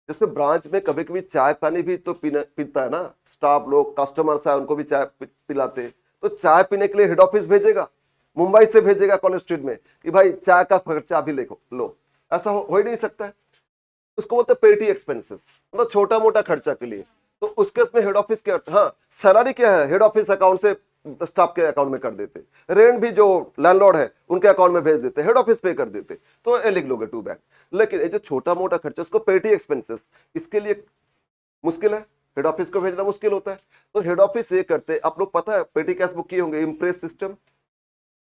जैसे ब्रांच में कभी कभी चाय पानी भी तो पीता है ना, स्टाफ लोग, कस्टमर्स है, उनको भी चाय पिलाते। तो चाय पीने के लिए हेड ऑफिस भेजेगा, मुंबई से भेजेगा कॉलेज स्ट्रीट में कि भाई चाय का खर्चा भी लो। ऐसा हो ही नहीं सकता है। उसको बोलते हैं पेटी एक्सपेंसेस, मतलब छोटा मोटा खर्चा के लिए। तो उसके इसमें हेड ऑफिस क्या, हाँ सैलरी क्या है, हेड ऑफिस अकाउंट से स्टाफ के अकाउंट में कर देते, रेंट भी जो लैंडलॉर्ड है उनके अकाउंट में भेज देते, हेड ऑफिस पे कर देते। तो ये लिख लोगे टू बैंक। लेकिन ये जो छोटा मोटा खर्चा, उसको पेटी एक्सपेंसेस, इसके लिए मुश्किल है, हेड ऑफिस को भेजना मुश्किल होता है। तो हेड ऑफिस ये करते, आप लोग पता है पेटी कैश बुक किए होंगे, इम्प्रेस सिस्टम,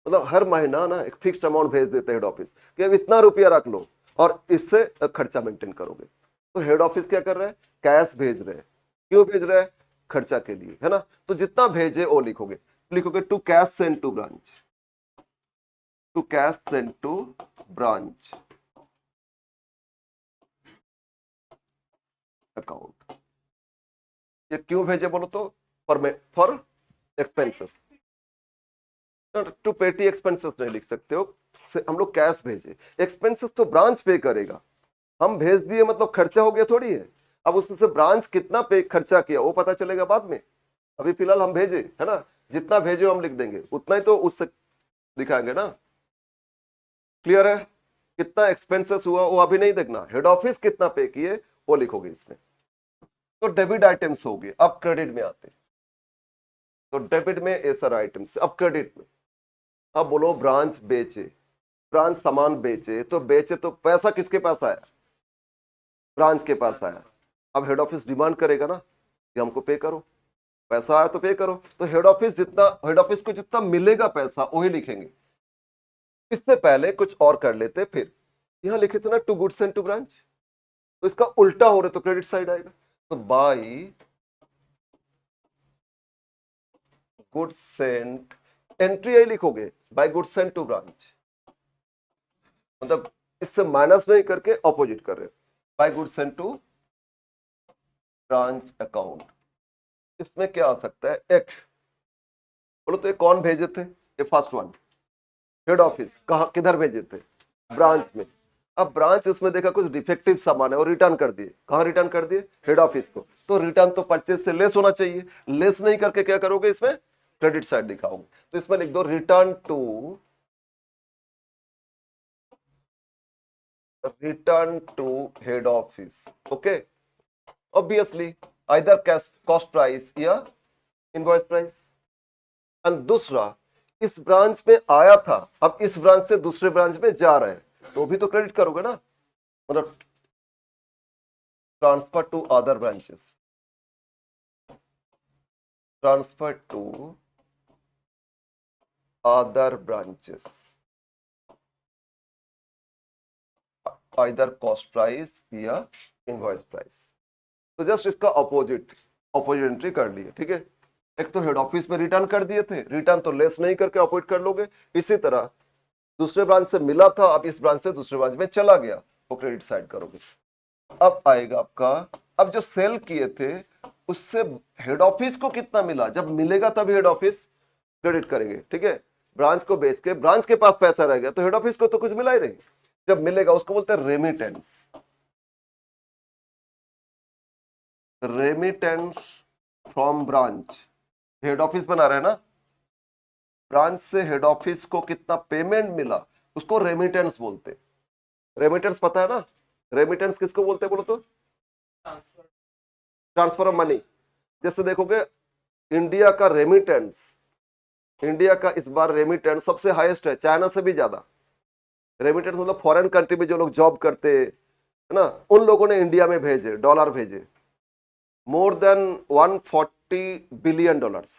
मतलब हर महीना ना एक फिक्स्ड अमाउंट भेज देते हैं हेड ऑफिस कि अब इतना रुपया रख लो और इससे खर्चा मेंटेन करोगे। तो हेड ऑफिस क्या कर रहा है? कैश भेज रहे हैं। क्यों भेज रहा है? खर्चा के लिए, है ना। तो जितना भेजे वो लिखोगे, लिखोगे to cash send to branch, to cash send to branch account. ये क्यों भेजे बोलो तो? For expenses. To petty expenses नहीं लिख सकते हो, हम लोग कैश भेजे, एक्सपेंसेस तो ब्रांच पे करेगा, हम भेज दिए मतलब खर्चा हो गया थोड़ी है। अब उससे ब्रांच कितना पे खर्चा किया वो पता चलेगा बाद में, अभी फिलहाल हम भेजे, है ना, जितना भेजे हम लिख देंगे, उतना ही तो उससे दिखाएंगे ना। क्लियर है? कितना एक्सपेंसेस हुआ वो अभी नहीं देखना, हेड ऑफिस कितना पे किए वो लिखोगे इसमें। तो डेबिट आइटम्स हो गए। अब क्रेडिट में आते, तो डेबिट में ये सारा आइटम्स, अब क्रेडिट में। अब बोलो ब्रांच बेचे, ब्रांच सामान बेचे, तो बेचे तो पैसा किसके पास आया? ब्रांच के पास आया। अब हेड ऑफिस डिमांड करेगा ना कि हमको पे करो, पैसा आया तो पे करो। तो हेड ऑफिस जितना, हेड ऑफिस को जितना मिलेगा पैसा वही लिखेंगे। इससे पहले कुछ और कर लेते, फिर यहां लिखे थे ना to goods and to branch, तो इसका उल्टा हो रहा तो क्रेडिट साइड आएगा। तो बाई गुड्स सेंट, एंट्री यही लिखोगे, by goods sent to branch, मतलब इससे माइनस नहीं करके ऑपोजिट कर रहे हो, by goods sent to branch account. इसमें क्या आ सकता है? एक बोलो तो ये कौन भेजे थे? ये फर्स्ट वन, हेड ऑफिस। कहा, किधर भेजे थे? ब्रांच में। अब ब्रांच उसमें देखा कुछ डिफेक्टिव सामान है और रिटर्न कर दिए। कहां रिटर्न कर दिए? हेड ऑफिस को। तो रिटर्न तो परचेज से लेस होना चाहिए, लेस नहीं करके क्या करोगे इसमें? क्रेडिट साइड दिखाओगे। तो इसमें लिख दो return to head office. Okay, obviously either cash cost price या इनवॉइस प्राइस। एंड दूसरा, इस ब्रांच में आया था, अब इस ब्रांच से दूसरे ब्रांच में जा रहे हैं, तो भी तो क्रेडिट करोगे ना, मतलब transfer to other branches, transfer to other branches, either cost price या इनवॉइस प्राइस। तो जस्ट इसका ऑपोजिट एंट्री कर लिए, ठीक है। एक तो हेड ऑफिस में रिटर्न कर दिए थे, रिटर्न तो लेस नहीं करके ऑपरेट कर लोगे। इसी तरह दूसरे ब्रांच से मिला था, अब इस ब्रांच से दूसरे ब्रांच में चला गया, वो क्रेडिट साइड करोगे। अब आएगा आपका, अब जो सेल किए थे उससे हेड ऑफिस को कितना मिला, जब मिलेगा तभी हेड ऑफिस क्रेडिट करेंगे, ठीक है। ब्रांच को बेच के ब्रांच के पास पैसा रह गया तो हेड ऑफिस को तो कुछ मिला ही नहीं, जब मिलेगा उसको बोलते हैं remittance. Remittance from branch, head office बना रहे हैं ना, ब्रांच से हेड ऑफिस को कितना पेमेंट मिला उसको रेमिटेंस बोलते। रेमिटेंस पता है ना, रेमिटेंस किसको बोलते हैं बोलो तो? Transfer of money. जैसे देखोगे इंडिया का रेमिटेंस, इंडिया का इस बार रेमिटेंस सबसे हाईएस्ट है, चाइना से भी ज्यादा। रेमिटेंस मतलब फॉरेन कंट्री में जो लोग जॉब करते है ना, उन लोगों ने इंडिया में भेजे, डॉलर भेजे, मोर देन 140 बिलियन डॉलर्स।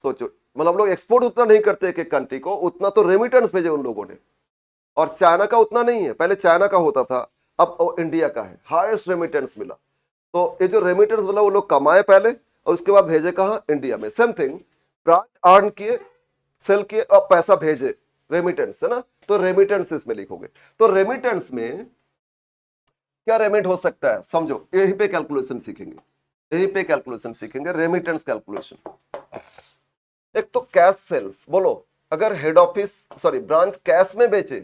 सोचो, मतलब हम लोग एक्सपोर्ट उतना नहीं करते एक एक कंट्री को, उतना तो रेमिटेंस भेजे उन लोगों ने। और चाइना का उतना नहीं है, पहले चाइना का होता था, अब इंडिया का है, हाईएस्ट रेमिटेंस मिला। तो ये जो रेमिटेंस मिला वो लोग कमाए पहले और उसके बाद भेजे कहाँ, इंडिया में। सेम थिंग, ब्रांच अर्न किए, सेल किए और पैसा भेजे, रेमिटेंस है ना, तो रेमिटेंस इसमें लिखोगे। तो रेमिटेंस में क्या रेमिट हो सकता है समझो, यहीं पे कैलकुलेशन सीखेंगे, यहीं पे कैलकुलेशन सीखेंगे, रेमिटेंस कैलकुलेशन। एक तो कैश सेल्स, बोलो अगर head office sorry branch cash में बेचे,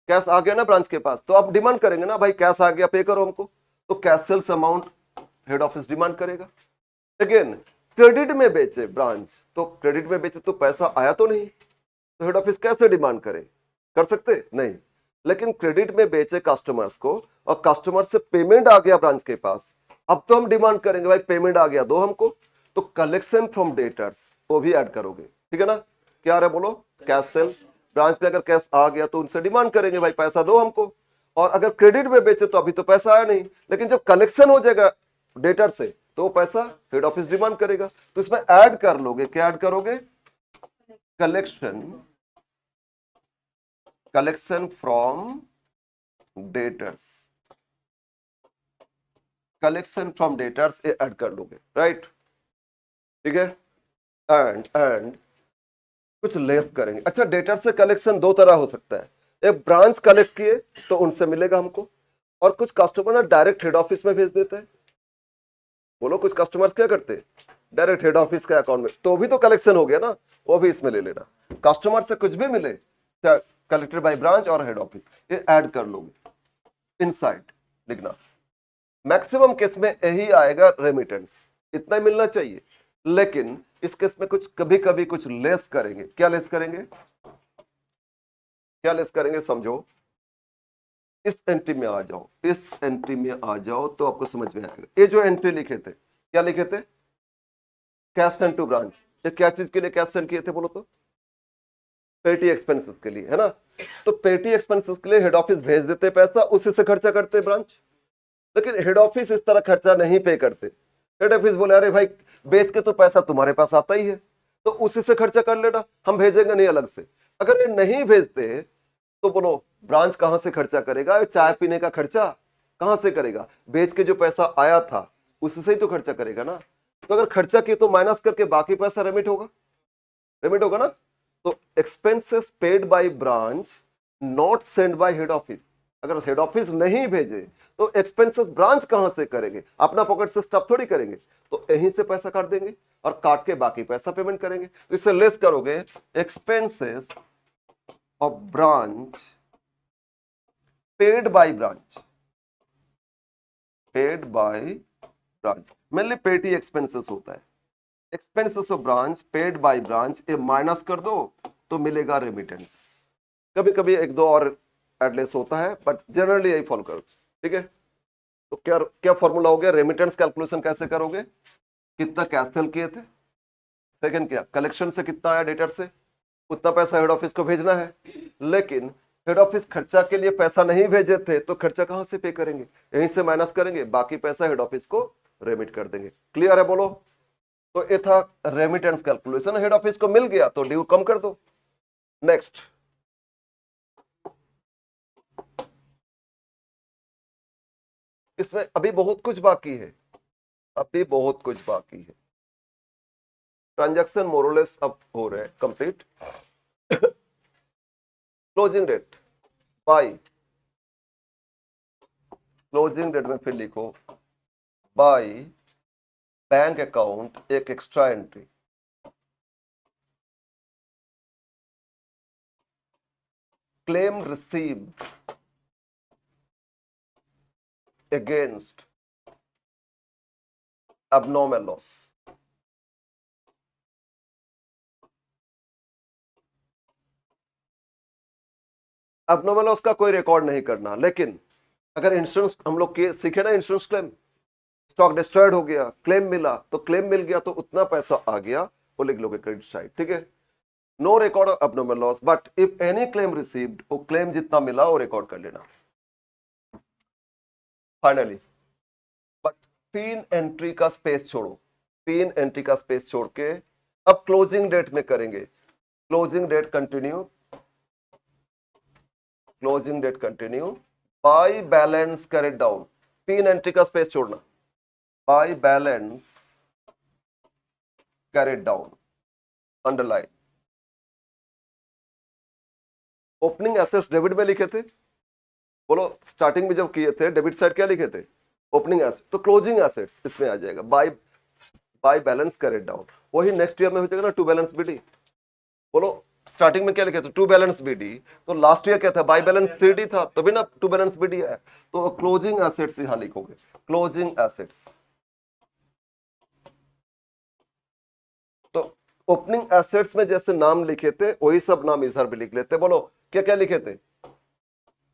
कैश आ गया ना ब्रांच के पास, तो आप डिमांड करेंगे ना, भाई कैश आ गया पे करो हमको, तो cash sales amount head office demand करेगा। अगेन क्रेडिट में बेचे ब्रांच, तो क्रेडिट में बेचे तो पैसा आया तो नहीं, तो हेड ऑफिस कैसे डिमांड करे, कर सकते नहीं। लेकिन क्रेडिट में बेचे कस्टमर्स को और कस्टमर से पेमेंट आ गया ब्रांच के पास, अब तो हम डिमांड करेंगे भाई पेमेंट आ गया दो हमको, तो कलेक्शन फ्रॉम डेटर्स वो भी ऐड करोगे, ठीक है ना। क्या रहे बोलो, कैश सेल्स, ब्रांच पे अगर कैश आ गया तो उनसे डिमांड करेंगे भाई पैसा दो हमको, और अगर क्रेडिट में बेचे तो अभी तो पैसा आया नहीं, लेकिन जब कलेक्शन हो जाएगा डेटर से तो वो पैसा हेड ऑफिस डिमांड करेगा, तो इसमें ऐड कर लोगे, क्या ऐड करोगे, collection, collection from debtors, collection from debtors add कर लोगे, राइट, ठीक है। एंड कुछ लेस करेंगे। अच्छा, डेटर से कलेक्शन दो तरह हो सकता है, एक ब्रांच कलेक्ट किए तो उनसे मिलेगा हमको, और कुछ कस्टमर ना डायरेक्ट हेड ऑफिस में भेज देते हैं। बोलो कुछ कस्टमर क्या करते, डायरेक्ट हेड ऑफिस के अकाउंट में, तो भी तो कलेक्शन हो गया ना, वो भी इसमें ले लेना। कस्टमर से कुछ भी मिले, कलेक्टेड बाय ब्रांच और हेड ऑफिस, ये ऐड कर लोगे, इनसाइड लिखना। मैक्सिमम केस में यही आएगा रेमिटेंस, इतना ही मिलना चाहिए, लेकिन इस केस में कुछ कभी कभी कुछ लेस करेंगे। क्या लेस करेंगे, क्या लेस करेंगे समझो, इस एंट्री में आ जाओ, इस एंट्री में आ जाओ तो आपको समझ में आएगा। ये जो एंट्री लिखे थे, क्या लिखे थे, कैश सेंड टू ब्रांच, ये क्या चीज के लिए कैश सेंड किए थे बोलो तो, पेटी एक्सपेंसेस के लिए, है ना। तो पेटी एक्सपेंसेस के लिए हेड ऑफिस भेज देते पैसा, उसी से खर्चा करते ब्रांच, लेकिन हेड ऑफिस इस तरह खर्चा नहीं पे करते। हेड ऑफिस बोले अरे भाई बेच के तो पैसा तुम्हारे पास आता ही है, तो उसी से खर्चा कर लेना, हम भेजेंगे नहीं अलग से। अगर ये नहीं भेजते तो बोलो ब्रांच कहां से खर्चा करेगा, चाय पीने का खर्चा कहां से करेगा, बेच के जो पैसा आया था उससे ही तो खर्चा करेगा ना। तो अगर खर्चा किए तो माइनस करके बाकी पैसा रेमिट होगा, रेमिट होगा ना। तो expenses paid by branch not send by head office, अगर हेड ऑफिस नहीं भेजे तो एक्सपेंसेस ब्रांच कहां से करेंगे, अपना पॉकेट से स्टॉप थोड़ी करेंगे, तो यहीं से पैसा काट देंगे और काट के बाकी पैसा पेमेंट करेंगे। तो इससे लेस करोगे, expenses of branch paid by branch, paid by branch mainly पेटी एक्सपेंसेस होता है, expenses of branch paid by branch, ये माइनस कर दो तो मिलेगा रेमिटेंस। कभी कभी एक दो और एडलेस होता है, बट जनरली यही फॉलो करो, ठीक है। तो क्या क्या फॉर्मूला हो गया, रेमिटेंस कैलकुलेशन कैसे करोगे, कितना कैश सेल किए थे, सेकंड क्या कलेक्शन से कितना आया डेटर से, उतना पैसा हेड ऑफिस को भेजना है। लेकिन हेड ऑफिस खर्चा के लिए पैसा नहीं भेजे थे तो खर्चा कहां से पे करेंगे, यहीं से माइनस करेंगे, बाकी पैसा हेड ऑफिस को रेमिट कर देंगे। क्लियर है बोलो। तो ये था रेमिटेंस कैलकुलेशन, हेड ऑफिस को मिल गया तो ड्यू कम कर दो। नेक्स्ट, इसमें अभी बहुत कुछ बाकी है, अभी बहुत कुछ बाकी है। ट्रांजैक्शन मोरलेस अब हो रहे हैं complete. Closing date by, closing date में फिर लिखो बाय बैंक अकाउंट एक extra entry, claim received against abnormal loss। abnormal loss का कोई रिकॉर्ड नहीं करना, लेकिन अगर इंश्योरेंस हम लोग के सीखे ना, इंश्योरेंस क्लेम, स्टॉक डिस्ट्रॉयड हो गया, क्लेम मिला, तो क्लेम मिल गया तो उतना पैसा आ गया, वो लिख लोगे क्रेडिट साइड, ठीक है। No record of abnormal loss, but if any claim received, वो क्लेम जितना मिला वो रिकॉर्ड कर लेना। फाइनली बट 3 एंट्री का स्पेस छोड़ो, 3 एंट्री का स्पेस छोड़ के अब क्लोजिंग डेट में करेंगे। Closing date continue, closing date continue, by balance carried down, 3 entry का स्पेस छोड़ना, by balance carried down, underline. Opening assets debit में लिखे थे, बोलो स्टार्टिंग में जब किए थे डेबिट साइड क्या लिखे थे, ओपनिंग एसेट, तो क्लोजिंग एसेट्स इसमें आ जाएगा बाय बैलेंस कैरेट डाउन। वही नेक्स्ट ईयर में हो जाएगा ना, टू बैलेंस बीडी। बोलो स्टार्टिंग में क्या लिखे थे, टू बैलेंस बीडी, तो लास्ट ईयर क्या था, बाय बैलेंस 3D था, तभी ना टू बैलेंस बीडी है। तो क्लोजिंग एसेट्स यहां लिखोगे, क्लोजिंग एसेट्स। तो ओपनिंग एसेट्स में जैसे नाम लिखे थे वही सब नाम इधर भी लिख लेते। बोलो क्या क्या लिखे थे,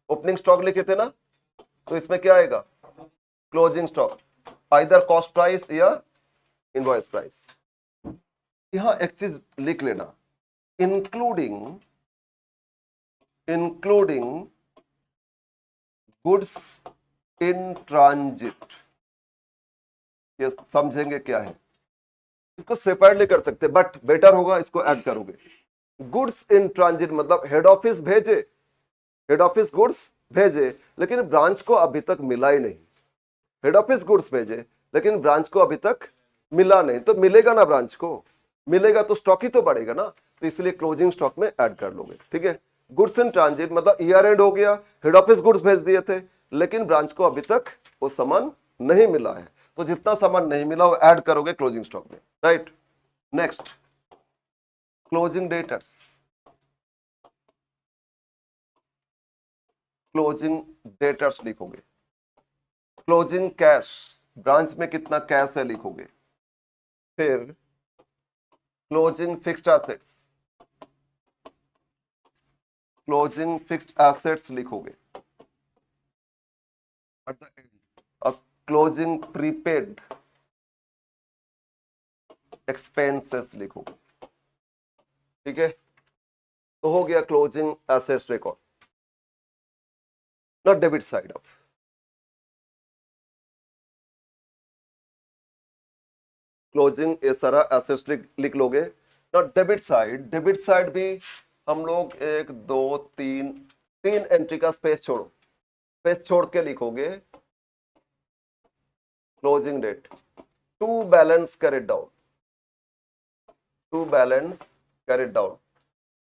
ओपनिंग स्टॉक लिखे थे ना, तो इसमें क्या आएगा, closing stock, either cost price या इनवॉइस प्राइस। यहां एक चीज लिख लेना, इंक्लूडिंग गुड्स इन ट्रांजिट। ये समझेंगे क्या है, इसको सेपरेटली कर सकते, बट बेटर होगा इसको ऐड करोगे। गुड्स इन ट्रांजिट मतलब हेड ऑफिस भेजे, हेड ऑफिस गुड्स भेजे, लेकिन ब्रांच को अभी तक मिला ही नहीं। हेड ऑफिस गुड्स भेजे लेकिन ब्रांच को अभी तक मिला नहीं, तो मिलेगा ना, ब्रांच को मिलेगा तो स्टॉक ही तो बढ़ेगा ना, तो इसलिए क्लोजिंग स्टॉक में ऐड कर लोगे, ठीक है। गुड्स इन ट्रांजिट मतलब ईयर एंड हो गया, हेड ऑफिस गुड्स भेज दिए थे, लेकिन ब्रांच को अभी तक वो सामान नहीं मिला है, तो जितना सामान नहीं मिला वो ऐड करोगे क्लोजिंग स्टॉक में, right. Next closing debtors, closing debtors लिखोगे। क्लोजिंग कैश, ब्रांच में कितना कैश है लिखोगे। फिर closing fixed assets, closing fixed assets लिखोगे। At the end closing prepaid expenses लिखोगे, ठीक है। तो हो गया closing assets record, not debit side of. Closing ये सारा एसेट्स लिख लोगे, not debit side. Debit side भी हम लोग 1 2 3 एंट्री का स्पेस छोड़ो, स्पेस छोड़ के लिखोगे closing date, to balance carried down, to balance carried down,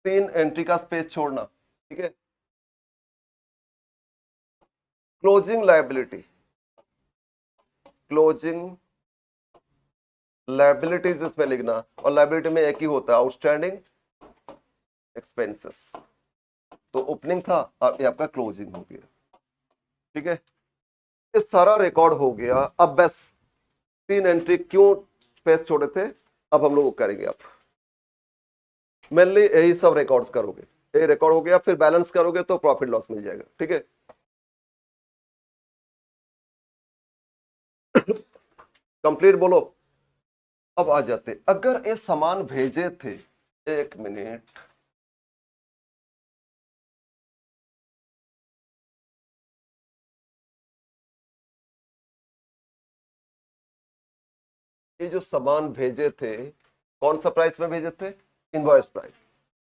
3 entry का स्पेस छोड़ना, ठीक है। क्लोजिंग लायबिलिटी, क्लोजिंग लायबिलिटीज इसमें लिखना, और लायबिलिटी में एक ही होता है, आउटस्टैंडिंग एक्सपेंसेस। तो ओपनिंग था और ये आपका क्लोजिंग हो गया, ठीक है। ये सारा रिकॉर्ड हो गया। अब बस 3 एंट्री क्यों स्पेस छोड़े थे, अब हम लोग करेंगे। अब मेनली यही सब रिकॉर्ड्स करोगे, ये रिकॉर्ड हो गया, फिर बैलेंस करोगे तो प्रॉफिट लॉस मिल जाएगा, ठीक है। कंप्लीट बोलो। अब आ जाते, अगर ये सामान भेजे थे, एक मिनट, ये जो सामान भेजे थे कौन सा प्राइस में भेजे थे, इनवॉइस प्राइस।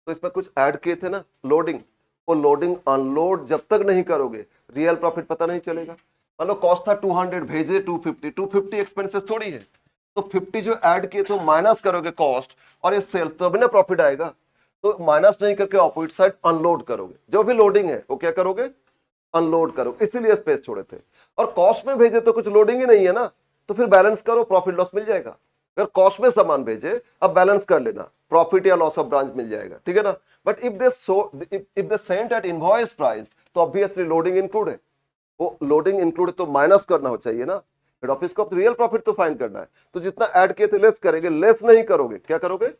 तो इसमें कुछ ऐड किए थे ना, लोडिंग, वो लोडिंग अनलोड जब तक नहीं करोगे रियल प्रॉफिट पता नहीं चलेगा। मान लो कॉस्ट था 200, भेजे 250, 250 एक्सपेंसेस थोड़ी है, तो 50 जो ऐड किए तो माइनस करोगे कॉस्ट और ये सेल्स, तो अभी ना प्रॉफिट आएगा। तो माइनस नहीं करके ऑपोजिट साइड अनलोड करोगे, जो भी लोडिंग है वो क्या करोगे, अनलोड करोगे, इसीलिए स्पेस छोड़े थे। और कॉस्ट में भेजे तो कुछ लोडिंग ही नहीं है ना, तो फिर बैलेंस करो, प्रॉफिट लॉस मिल जाएगा। अगर कॉस्ट में सामान भेजे, अब बैलेंस कर लेना, प्रॉफिट या लॉस ऑफ ब्रांच मिल जाएगा, ठीक है ना। But if they sent at invoice price, तो ऑब्वियसली लोडिंग इंक्लूड है, वो लोडिंग इंक्लूड तो माइनस करना हो चाहिए ना। हेड ऑफिस को रियल प्रॉफिट तो फाइंड करना है, तो जितना ऐड किए थे लेस करेंगे, लेस नहीं करोगे, क्या करोगे,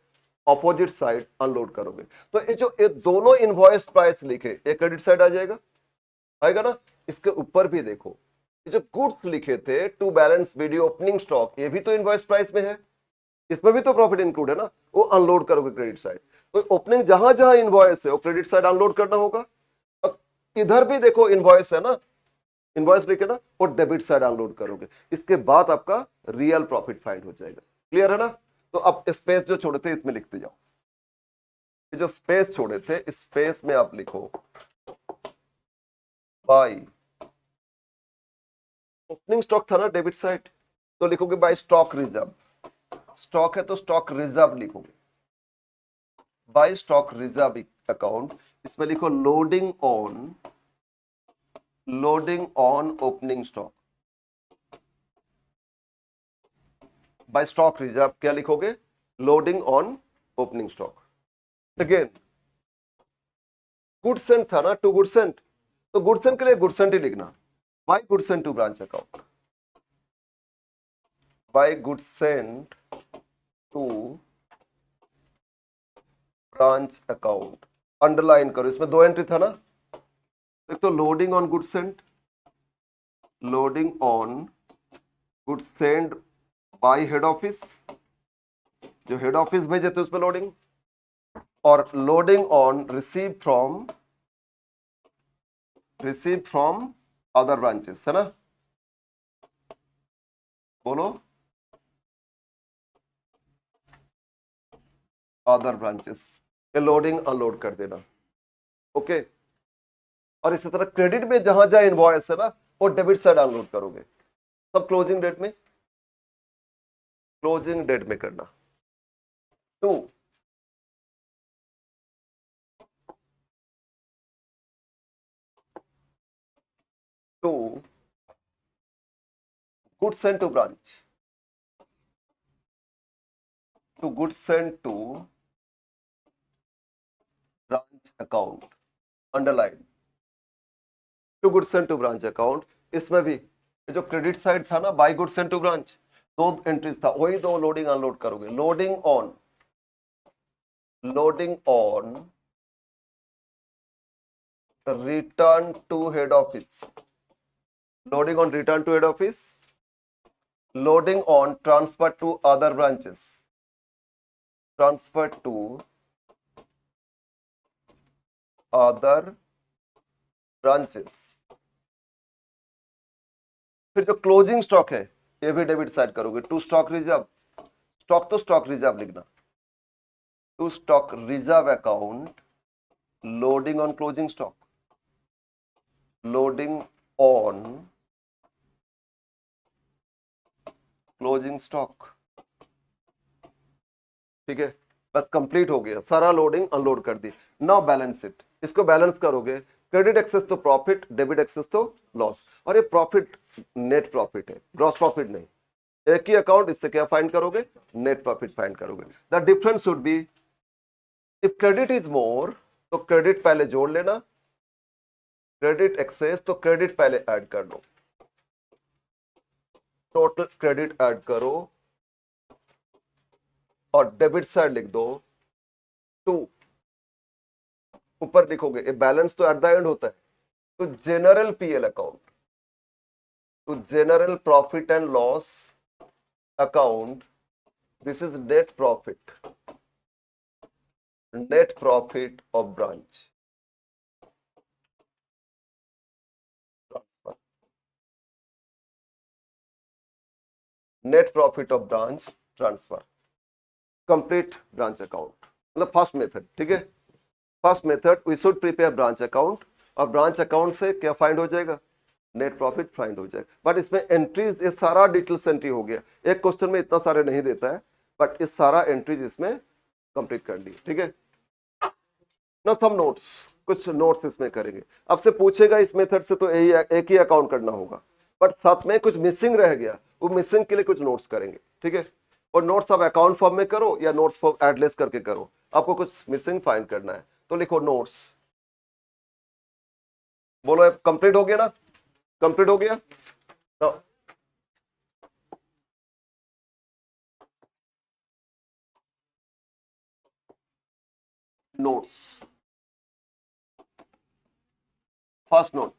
ऑपोजिट साइड अनलोड करोगे। तो ये जो ये दोनों इनवॉइस प्राइस लिखे, ये क्रेडिट साइड आ जाएगा, आएगा ना। इसके ऊपर भी देखो, ये जो गुड्स लिखे थे to balance BD opening stock, ये भी तो इनवॉइस प्राइस में है, इसमें भी तो प्रॉफिट इंक्लूड है ना, वो अनलोड करोगे क्रेडिट साइड। तो ओपनिंग जहां जहां इनवॉइस है वो क्रेडिट साइड अनलोड करना होगा। अब इधर भी देखो इनवॉइस है ना, इनवॉइस लिखे ना, और डेबिट साइड अनलोड करोगे, इसके बाद आपका रियल प्रॉफिट फाइंड हो जाएगा। क्लियर है ना। तो अब स्पेस जो छोड़े थे इसमें लिखते जाओ, ये जो स्पेस छोड़े थे स्पेस में आप लिखो बाय ओपनिंग स्टॉक था ना डेबिट साइड, तो लिखोगे बाय स्टॉक रिजर्व, स्टॉक है तो स्टॉक रिजर्व लिखोगे, बाय स्टॉक रिजर्व अकाउंट। इसमें लिखो loading on opening stock, by stock reserve क्या लिखोगे, loading on opening stock. Again goods sent था ना, टू गुड्स सेंट, तो गुड्स सेंट के लिए गुड्स सेंट ही लिखना, by goods sent to branch account, by goods sent to branch account. Underline करो, इसमें दो एंट्री था ना, एक तो loading on goods sent, loading on goods sent by head office, जो हेड ऑफिस भेजे थे उसमें लोडिंग, और loading on receive from other branches, है ना, बोलो अदर ब्रांचेस, ये लोडिंग अनलोड कर देना, ओके। और इसी तरह क्रेडिट में जहां जहां इनवॉइस है ना, वो डेबिट साइड अनलोड करोगे, सब क्लोजिंग डेट में करना। To goods sent to branch, to goods sent to branch account, underline, to goods sent to branch account. इसमें भी जो क्रेडिट साइड था ना, by goods sent to branch, दो एंट्रीज था, वही दो लोडिंग अनलोड करोगे, loading on return to head office, loading on return to head office, loading on transfer to other branches, transfer to other branches. फिर जो closing stock है ये भी डेबिट साइड करोगे, टू स्टॉक रिजर्व, स्टॉक तो stock reserve लिखना, to stock reserve account, loading on closing stock, loading on closing stock, ठीक है। बस कंप्लीट हो गया, सारा लोडिंग अनलोड कर दी। नाउ बैलेंस शीट, इसको बैलेंस करोगे, क्रेडिट एक्सेस तो प्रॉफिट, डेबिट एक्सेस तो लॉस, और ये प्रॉफिट नेट प्रॉफिट है, ग्रॉस प्रॉफिट नहीं। एक ही अकाउंट, इससे क्या फाइंड करोगे, नेट प्रॉफिट फाइंड करोगे। The difference should be, if credit is more तो क्रेडिट पहले जोड़ लेना, क्रेडिट एक्सेस तो क्रेडिट पहले ऐड कर लो, टोटल क्रेडिट ऐड करो और डेबिट साइड लिख दो टू, ऊपर लिखोगे, ये बैलेंस तो एट द एंड होता है, तो general PL account, to general profit and loss account, this is net profit of branch transfer, net profit of branch transfer, complete branch account, मतलब फर्स्ट मेथड, ठीक है। First method we should prepare branch account, और branch account से क्या find हो जाएगा, net profit find हो जाएगा। बट इसमें एंट्रीज, ये सारा डिटेल्स एंट्री हो गया। एक क्वेश्चन में इतना सारे नहीं देता है, बट इस सारा एंट्रीज इसमें कंप्लीट कर ली। ठीक है ना। सम नोट्स, कुछ नोट्स इसमें करेंगे। आपसे पूछेगा इस मेथड से तो एक ही अकाउंट करना होगा, बट साथ में कुछ मिसिंग रह गया, वो मिसिंग के लिए कुछ नोट्स करेंगे। ठीक है, और नोट्स आप अकाउंट फॉर्म में करो या नोट्स फॉर्म एडलेस करके करो, आपको कुछ मिसिंग फाइंड करना है तो लिखो नोट्स। बोलो कंप्लीट हो गया ना, कंप्लीट हो गया ना। Notes, first note,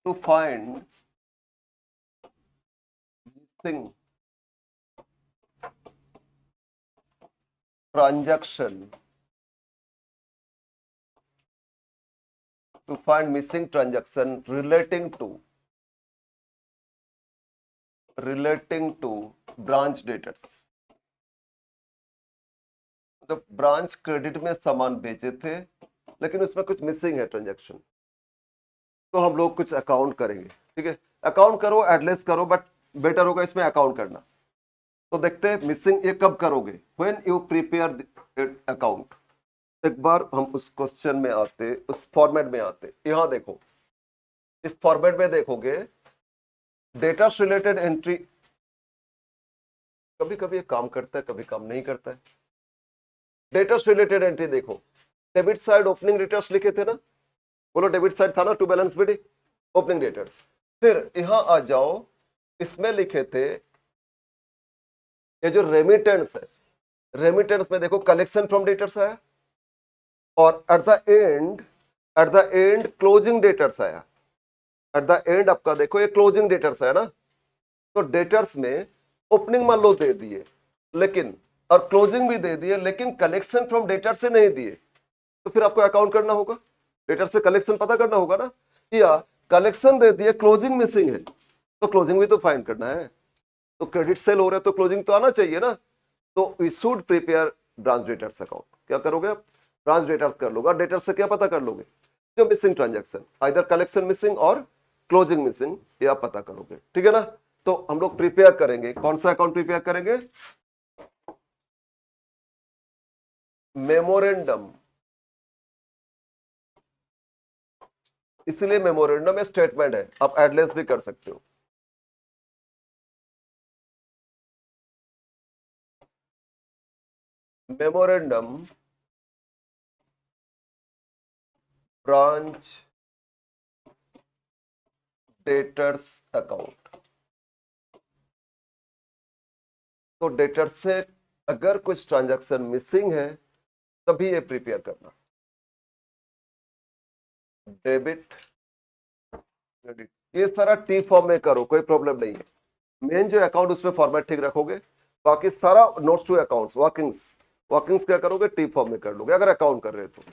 to find missing transaction, to find missing transaction relating to branch debtors। तो ब्रांच क्रेडिट में सामान बेचे थे लेकिन उसमें कुछ मिसिंग है ट्रांजैक्शन, तो हम लोग कुछ अकाउंट करेंगे। ठीक है, अकाउंट करो, एडलेस करो, बट बेटर होगा इसमें अकाउंट करना। तो देखते हैं मिसिंग ये कब करोगे, व्हेन यू प्रिपेयर अकाउंट। एक बार हम उस क्वेश्चन में आते, उस फॉर्मेट में आते। यहां देखो, इस फॉर्मेट में देखोगे डेटा रिलेटेड एंट्री, कभी कभी ये काम करता है, कभी काम नहीं करता है। डेटा रिलेटेड एंट्री देखो, डेबिट साइड ओपनिंग डेटर्स लिखे थे ना, बोलो डेबिट साइड था ना, to balance BD opening debtors. फिर यहां आ जाओ, इसमें लिखे थे ये जो रेमिटेंस है, रेमिटेंस में देखो कलेक्शन फ्रॉम डेटर्स आया और eight the end closing debtors आया। एट द एंड आपका देखो ये क्लोजिंग डेटर्स है ना, तो डेटर्स में ओपनिंग मान लो दे दिए लेकिन, और क्लोजिंग भी दे दिए लेकिन कलेक्शन फ्रॉम डेटर से नहीं दिए, तो फिर आपको अकाउंट करना होगा, डेटर से कलेक्शन पता करना होगा ना। या कलेक्शन दे दिए, क्लोजिंग मिसिंग है, तो क्लोजिंग भी तो फाइंड करना है। तो क्रेडिट सेल हो रहा है तो क्लोजिंग तो आना चाहिए ना। तो we should prepare branch debtors account. क्या करोगे आप, ब्रांच डेटर्स कर लोगे। डेटर्स से क्या पता कर लोगे, जो missing transaction, either collection missing और क्लोजिंग मिसिंग, ये आप पता करोगे। ठीक है ना। तो हम लोग प्रिपेयर करेंगे, कौन सा अकाउंट प्रिपेयर करेंगे, मेमोरेंडम। इसलिए मेमोरेंडम में स्टेटमेंट है, आप एडलेस भी कर सकते हो। Memorandum branch debtors account. तो डेटर से अगर कुछ ट्रांजैक्शन मिसिंग है तभी ये प्रिपेयर करना, डेबिट क्रेडिट, ये सारा टी फॉर्म में करो, कोई प्रॉब्लम नहीं है। मेन जो अकाउंट उसमें फॉर्मेट ठीक रखोगे, बाकी सारा नोट्स टू अकाउंट्स, वर्किंग्स क्या करोगे, टी फॉर्म में कर लोगे अगर अकाउंट कर रहे हो तो।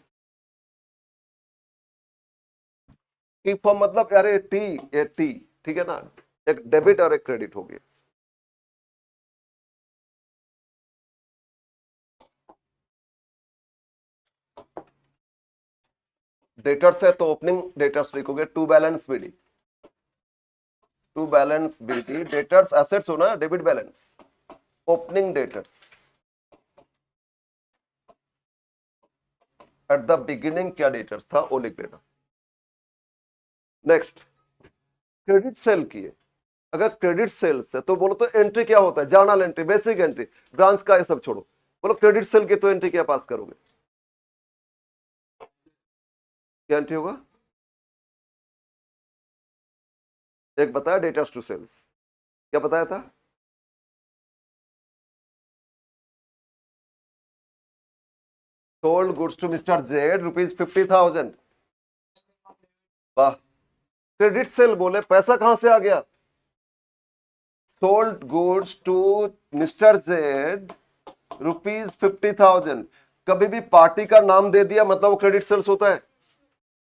टी फॉर्म मतलब यार ये टी, ठीक है ना, एक डेबिट और एक क्रेडिट हो गया। डेटर्स है तो ओपनिंग डेटर्स लिखोगे, to balance BD, to balance BD, debtors assets हो ना, debit balance, opening debtors at the beginning क्या डेटर्स था वो लिख लेना। नेक्स्ट, क्रेडिट सेल की है, अगर क्रेडिट सेल्स है तो बोलो तो एंट्री क्या होता है, journal entry, basic entry, branch का ये सब छोड़ो, बोलो क्रेडिट सेल की तो एंट्री क्या पास करोगे, क्या एंट्री होगा, एक बताया डेटर्स टू सेल्स, क्या बताया था, sold goods to mister Z ₹50,000। वाह, क्रेडिट सेल बोले पैसा कहां से आ गया, sold goods to mister Z ₹50,000। कभी भी पार्टी का नाम दे दिया मतलब वो क्रेडिट सेल्स होता है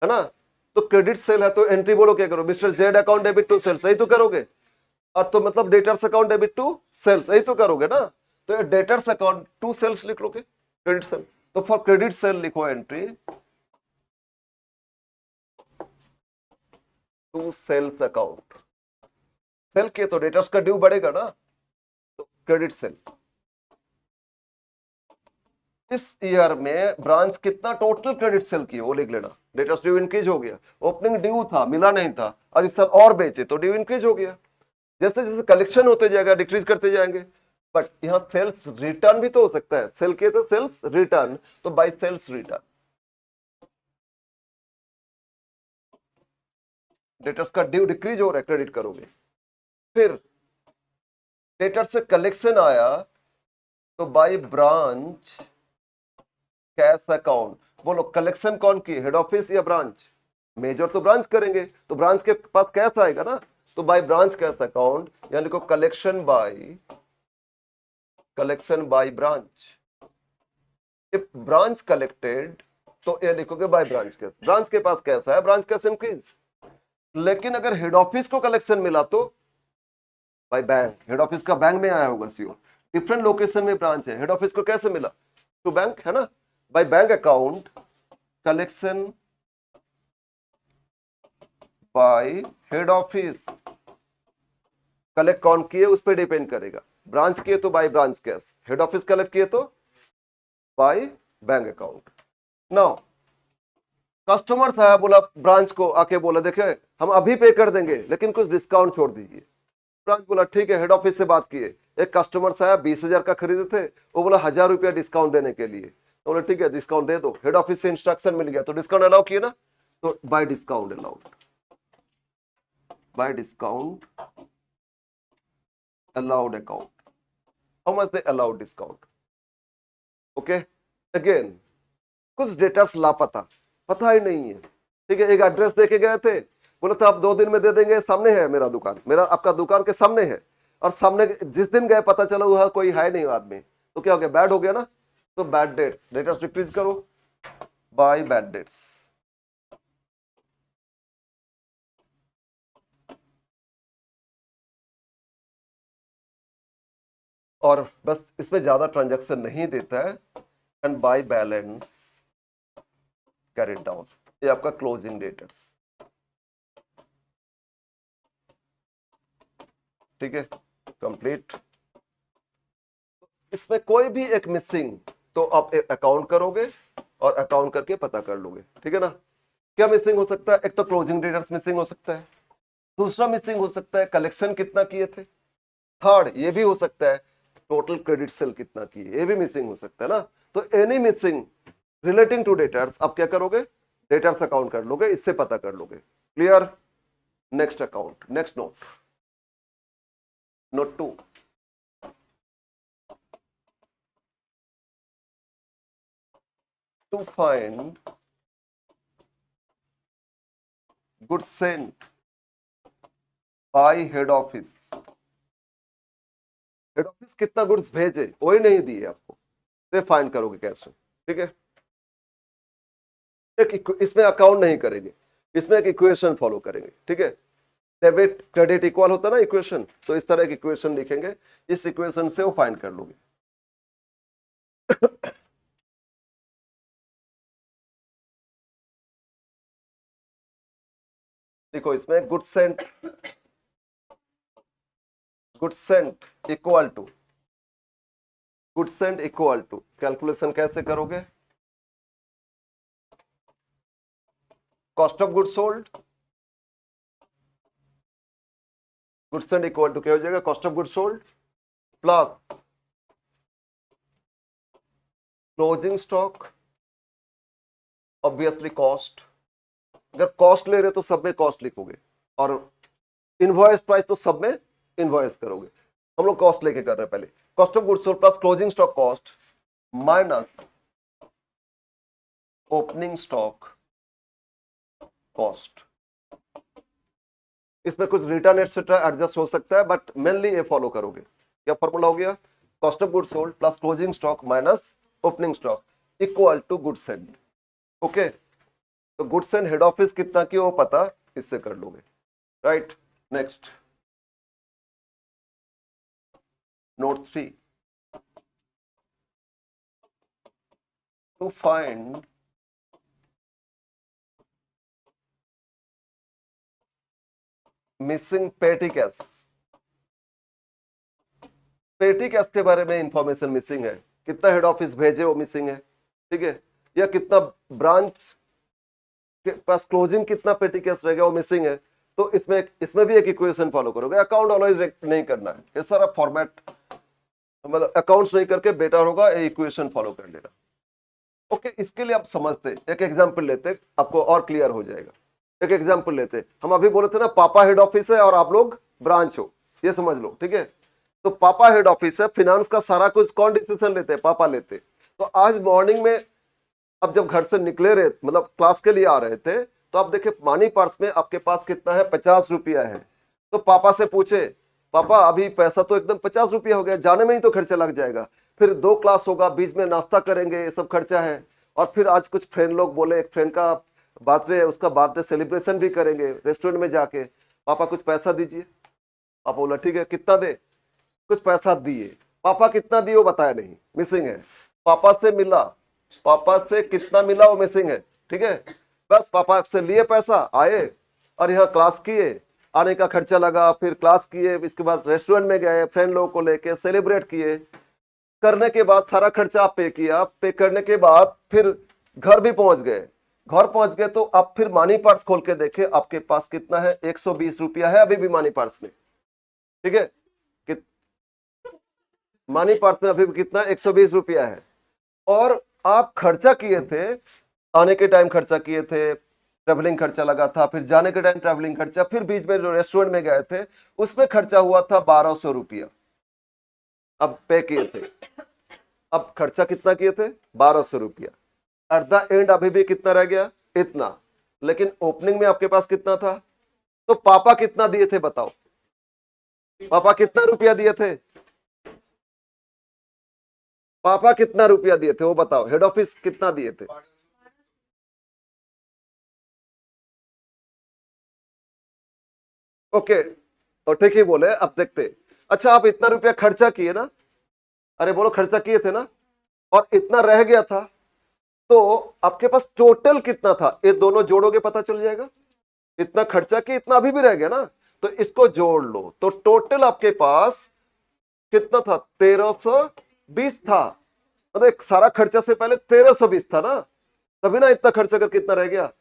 ना। तो क्रेडिट सेल है तो एंट्री बोलो क्या करो, mister Z account debit to sales, यही तो करोगे। और तो मतलब debtors account debit to sales, यही तो करोगे ना। तो ये डेटर्स अकाउंट 2 सेल्स लिख लोगे, क्रेडिट सेल। तो फॉर क्रेडिट सेल लिखो एंट्री 2 सेल्स अकाउंट। सेल के तो डेटर्स का ड्यू बढ़ेगा ना, तो क्रेडिट सेल। इस ईयर में ब्रांच कितना टोटल क्रेडिट सेल की वो लिख लेना। डेटर्स ड्यू इंक्रीज हो गया, ओपनिंग ड्यू था मिला नहीं था, और इस साल और बेचे तो ड्यू इंक्रीज हो गया। जैसे जैसे कलेक्शन होते जाएगा डिक्रीज करते जाएंगे। बट यहां सेल्स रिटर्न भी तो हो सकता है, सेल के तो सेल्स रिटर्न, तो बाय सेल्स रिटर्न डेटर्स का ड्यू डिक्रीज हो रहा है, क्रेडिट करोगे। फिर डेटर से कलेक्शन आया तो बाय ब्रांच कैश अकाउंट। बोलो कलेक्शन कौन की, हेड ऑफिस या ब्रांच? मेजर तो ब्रांच करेंगे, तो ब्रांच के पास कैश आएगा ना, तो बाय ब्रांच कैश अकाउंट, यानी को collection by branch. If branch collected तो ये लिखोगे बाय ब्रांच कैश, ब्रांच के पास कैश आया, ब्रांच कैश इंक्रीज। लेकिन अगर हेड ऑफिस को कलेक्शन मिला तो बाय बैंक, हेड ऑफिस का बैंक में आया होगा सीओ, डिफरेंट लोकेशन में ब्रांच है, हेड ऑफिस को कैसे मिला, टू बैंक है ना, bye bank account collection bye head office. Collect कौन किए उस पर डिपेंड करेगा, ब्रांच किए तो by branch cash, head office collect किए तो bye bank account. Now customer साहब बोला ब्रांच को आके बोला देखे हम अभी पे कर देंगे लेकिन कुछ डिस्काउंट छोड़ दीजिए। ब्रांच बोला ठीक है, हेड ऑफिस से बात किए, एक कस्टमर साहब 20,000 का खरीदे थे, वो बोला 1,000 रुपया डिस्काउंट देने के लिए, तो बोला ठीक है डिस्काउंट दे दो, हेड ऑफिस से इंस्ट्रक्शन मिल गया तो डिस्काउंट अलाउ किए ना, तो bye discount allowed, by discount allowed account, how much they allowed discount, okay। again कुछ डेटर्स लापता, पता ही नहीं है, ठीक है, एक एड्रेस देके गए थे, बोले तो आप 2 दिन में दे देंगे, सामने है मेरा दुकान, मेरा आपका दुकान के सामने है, और सामने जिस दिन गए पता चला हुआ कोई है नहीं आदमी, तो क्या हो गया, बैड हो गया ना, तो बैड डेट्स, डेटर्स डिक्रीज करो बाय बैड डेट्स। और बस इसमें ज्यादा ट्रांजैक्शन नहीं देता है, and bye balance carried down, ये आपका क्लोजिंग डेटर्स, ठीक है, कंप्लीट। इसमें कोई भी एक मिसिंग तो आप अकाउंट करोगे और अकाउंट करके पता कर लोगे, ठीक है ना। क्या मिसिंग हो सकता है, एक तो क्लोजिंग डेटर्स मिसिंग हो सकता है, दूसरा मिसिंग हो सकता है कलेक्शन कितना किए थे, थर्ड ये भी हो सकता है टोटल क्रेडिट सेल कितना किए, ये भी मिसिंग हो सकता है ना। तो any missing relating to debtors आप क्या करोगे, डेटर्स अकाउंट कर लोगे, इससे पता कर लोगे। Clear. Next account, next note, note 2, to find goods sent by head office, head office कितना गुड्स भेजे वही नहीं दिए आपको, तो फाइंड करोगे कैसे, ठीक है। इसमें अकाउंट नहीं करेंगे, इसमें एक इक्वेशन फॉलो करेंगे, ठीक है। डेबिट क्रेडिट इक्वल होता है ना इक्वेशन, तो इस तरह की इक्वेशन लिखेंगे, इस इक्वेशन से वो फाइंड कर लोगे। देखो इसमें good sent equal to calculation कैसे करोगे, cost of good sold, good sent equal to क्या हो जाएगा, cost of good sold plus closing stock, obviously cost, अगर कॉस्ट ले रहे तो सब में कॉस्ट लिखोगे, और इनवॉइस प्राइस तो सब में इनवॉइस करोगे। हम लोग कॉस्ट लेके कर रहे हैं, पहले cost of goods sold plus closing stock cost minus opening stock cost. इसमें कुछ रिटर्न एटसेट्रा एडजस्ट हो सकता है, बट मेनली ये फॉलो करोगे। क्या फॉर्मूला हो गया, cost of goods sold plus closing stock minus opening stock equal to goods send, okay. तो गुड्स एंड हेड ऑफिस कितना की वो पता इससे कर लोगे, right. Next note 3, to find missing petty cash. Petty cash के बारे में इंफॉर्मेशन मिसिंग है, कितना हेड ऑफिस भेजे वो मिसिंग है, ठीक है, या कितना ब्रांच के पास क्लोजिंग कितना पेटी कैश रह गया वो मिसिंग है। तो इसमें भी एक इक्वेशन फॉलो करोगे। अकाउंट ऑलवेज नहीं करना है, ये सारा फॉर्मेट मतलब अकाउंट्स नहीं करके बेटर होगा ये इक्वेशन फॉलो कर लेना। ओके, इसके लिए आप समझते एक एग्जांपल लेते, आपको और क्लियर हो जाएगा। एक एग्जांपल लेते, हम अभी बोले थे ना पापा हेड ऑफिस है और आप लोग ब्रांच हो, ये समझ लो, ठीक है। तो पापा हेड ऑफिस है, फिनांस का सारा कुछ कौन डिसीजन लेते हैं? पापा लेते। तो आज मॉर्निंग में अब जब घर से निकले रहे, मतलब क्लास के लिए आ रहे थे, तो आप देखे मनी पर्स में आपके पास कितना है? 50 रुपया है। तो पापा से पूछे, पापा अभी पैसा तो एकदम 50 रुपया हो गया, जाने में ही तो खर्चा लग जाएगा, फिर 2 क्लास होगा, बीच में नाश्ता करेंगे, ये सब खर्चा है, और फिर आज कुछ फ्रेंड लोग बोले, एक फ्रेंड का बर्थडे है, उसका बर्थडे सेलिब्रेशन भी करेंगे रेस्टोरेंट में जाके, पापा कुछ पैसा दीजिए। पापा बोला ठीक है, कितना दे? कुछ पैसा दिए। पापा कितना दिए वो बताया नहीं, मिसिंग है। पापा से मिला, पापा से कितना मिला वो मिसिंग है, ठीक है। बस पापा से लिए पैसा, आए और यहाँ क्लास किए, आने का खर्चा लगा, फिर क्लास किए, इसके बाद रेस्टोरेंट में गए, फ्रेंड लोगों को लेके सेलिब्रेट किए, करने के बाद सारा खर्चा आप पे किया। पे करने के बाद फिर घर भी पहुंच गए। घर पहुंच गए तो आप फिर मनी पर्स खोल के देखे, आपके पास कितना है? 120 रुपया है अभी भी मनी पर्स में, ठीक है। मनी पर्स में अभी भी कितना? 120 रुपया है। और आप खर्चा किए थे, आने के टाइम खर्चा किए थे, ट्रेवलिंग खर्चा लगा था, फिर जाने के टाइम ट्रेवलिंग खर्चा, फिर बीच में जो रेस्टोरेंट में गए थे उसमें खर्चा हुआ था 1200 रुपया, अब पे किए थे। अब खर्चा कितना किए थे? 1200 रुपया। एट द एंड अभी भी कितना रह गया? इतना। लेकिन ओपनिंग में आपके पास कितना था? तो पापा कितना दिए थे बताओ? पापा कितना रुपया दिए थे? पापा कितना रुपया दिए थे वो बताओ? हेड ऑफिस कितना दिए थे? ओके, तो ठीक ही बोले। अब देखते, अच्छा आप इतना रुपया खर्चा किए ना, अरे बोलो खर्चा किए थे ना, और इतना रह गया था, तो आपके पास टोटल कितना था? ये दोनों जोड़ोगे पता चल जाएगा। इतना खर्चा किया, इतना अभी भी रह गया ना, तो इसको जोड़ लो, तो टोटल आपके पास कितना था? 1320 था। मतलब एक सारा खर्चा से पहले 1320 था ना, तभी ना इतना खर्चा कर कितना रह गया?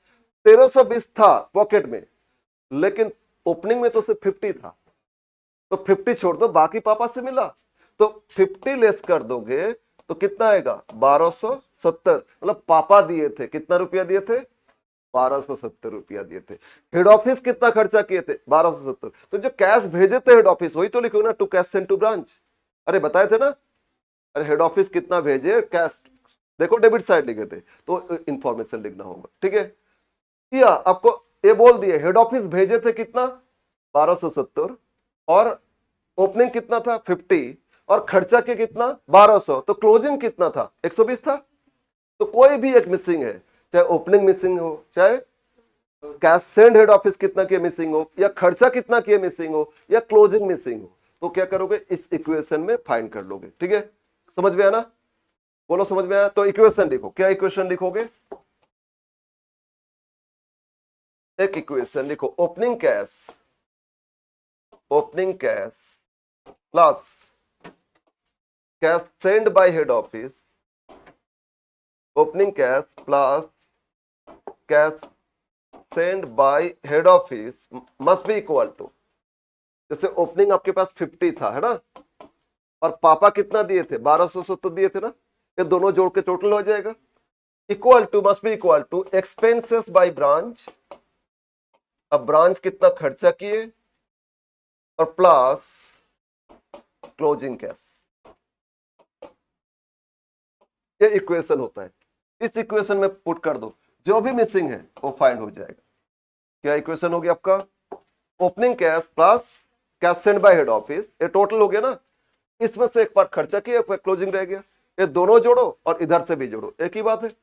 1320 था पॉकेट में, लेकिन ओपनिंग में तो सिर्फ 50 था। तो 50 छोड़ दो, बाकी पापा से मिला, तो 50 लेस कर दोगे तो कितना आएगा? 1270। मतलब पापा दिए थे, कितना रुपया दिए थे? 1270 रुपया दिए थे। हेड ऑफिस कितना खर्चा किए थे? 1270। तो जो कैश भेजे थे हेड ऑफिस, वही तो लिखोगे ना, to cash send to branch. अरे बताए थे ना, अरे हेड ऑफिस कितना भेजे, कैश देखो डेबिट साइड लिखे थे, तो इंफॉर्मेशन लिखना होगा, ठीक है। या आपको ये बोल दिए हेड ऑफिस भेजे थे कितना? 1270, और ओपनिंग कितना था? 50, और खर्चा के कितना? 1200। तो क्लोजिंग कितना था? 120 था। तो कोई भी एक मिसिंग है, चाहे ओपनिंग मिसिंग हो, चाहे कैश सेंड हेड ऑफिस कितना किए मिसिंग हो, या खर्चा कितना किए मिसिंग हो, या क्लोजिंग मिसिंग हो, तो क्या करोगे? इस इक्वेशन में फाइंड कर लोगे, ठीक है। समझ में आया ना? बोलो समझ में आया? तो इक्वेशन लिखो। क्या इक्वेशन लिखोगे? एक इक्वेशन लिखो, opening cash plus cash send by head office, opening cash plus cash send by head office must be equal to, जैसे ओपनिंग आपके पास 50 था, है ना, और पापा कितना दिए थे? 1270 दिए थे ना, ये दोनों जोड़ के टोटल हो जाएगा। Equal to, must be equal to expenses by branch, अब ब्रांच कितना खर्चा किए, और प्लस क्लोजिंग कैश। ये इक्वेशन होता है। इस इक्वेशन में पुट कर दो, जो भी मिसिंग है वो फाइंड हो जाएगा। क्या इक्वेशन होगी आपका? Opening cash plus cash send by head office, ये टोटल हो गया ना, इसमें से एक पार्ट खर्चा किया, क्लोजिंग रह गया, ये दोनों जोड़ो और इधर से भी जोड़ो, एक ही बात है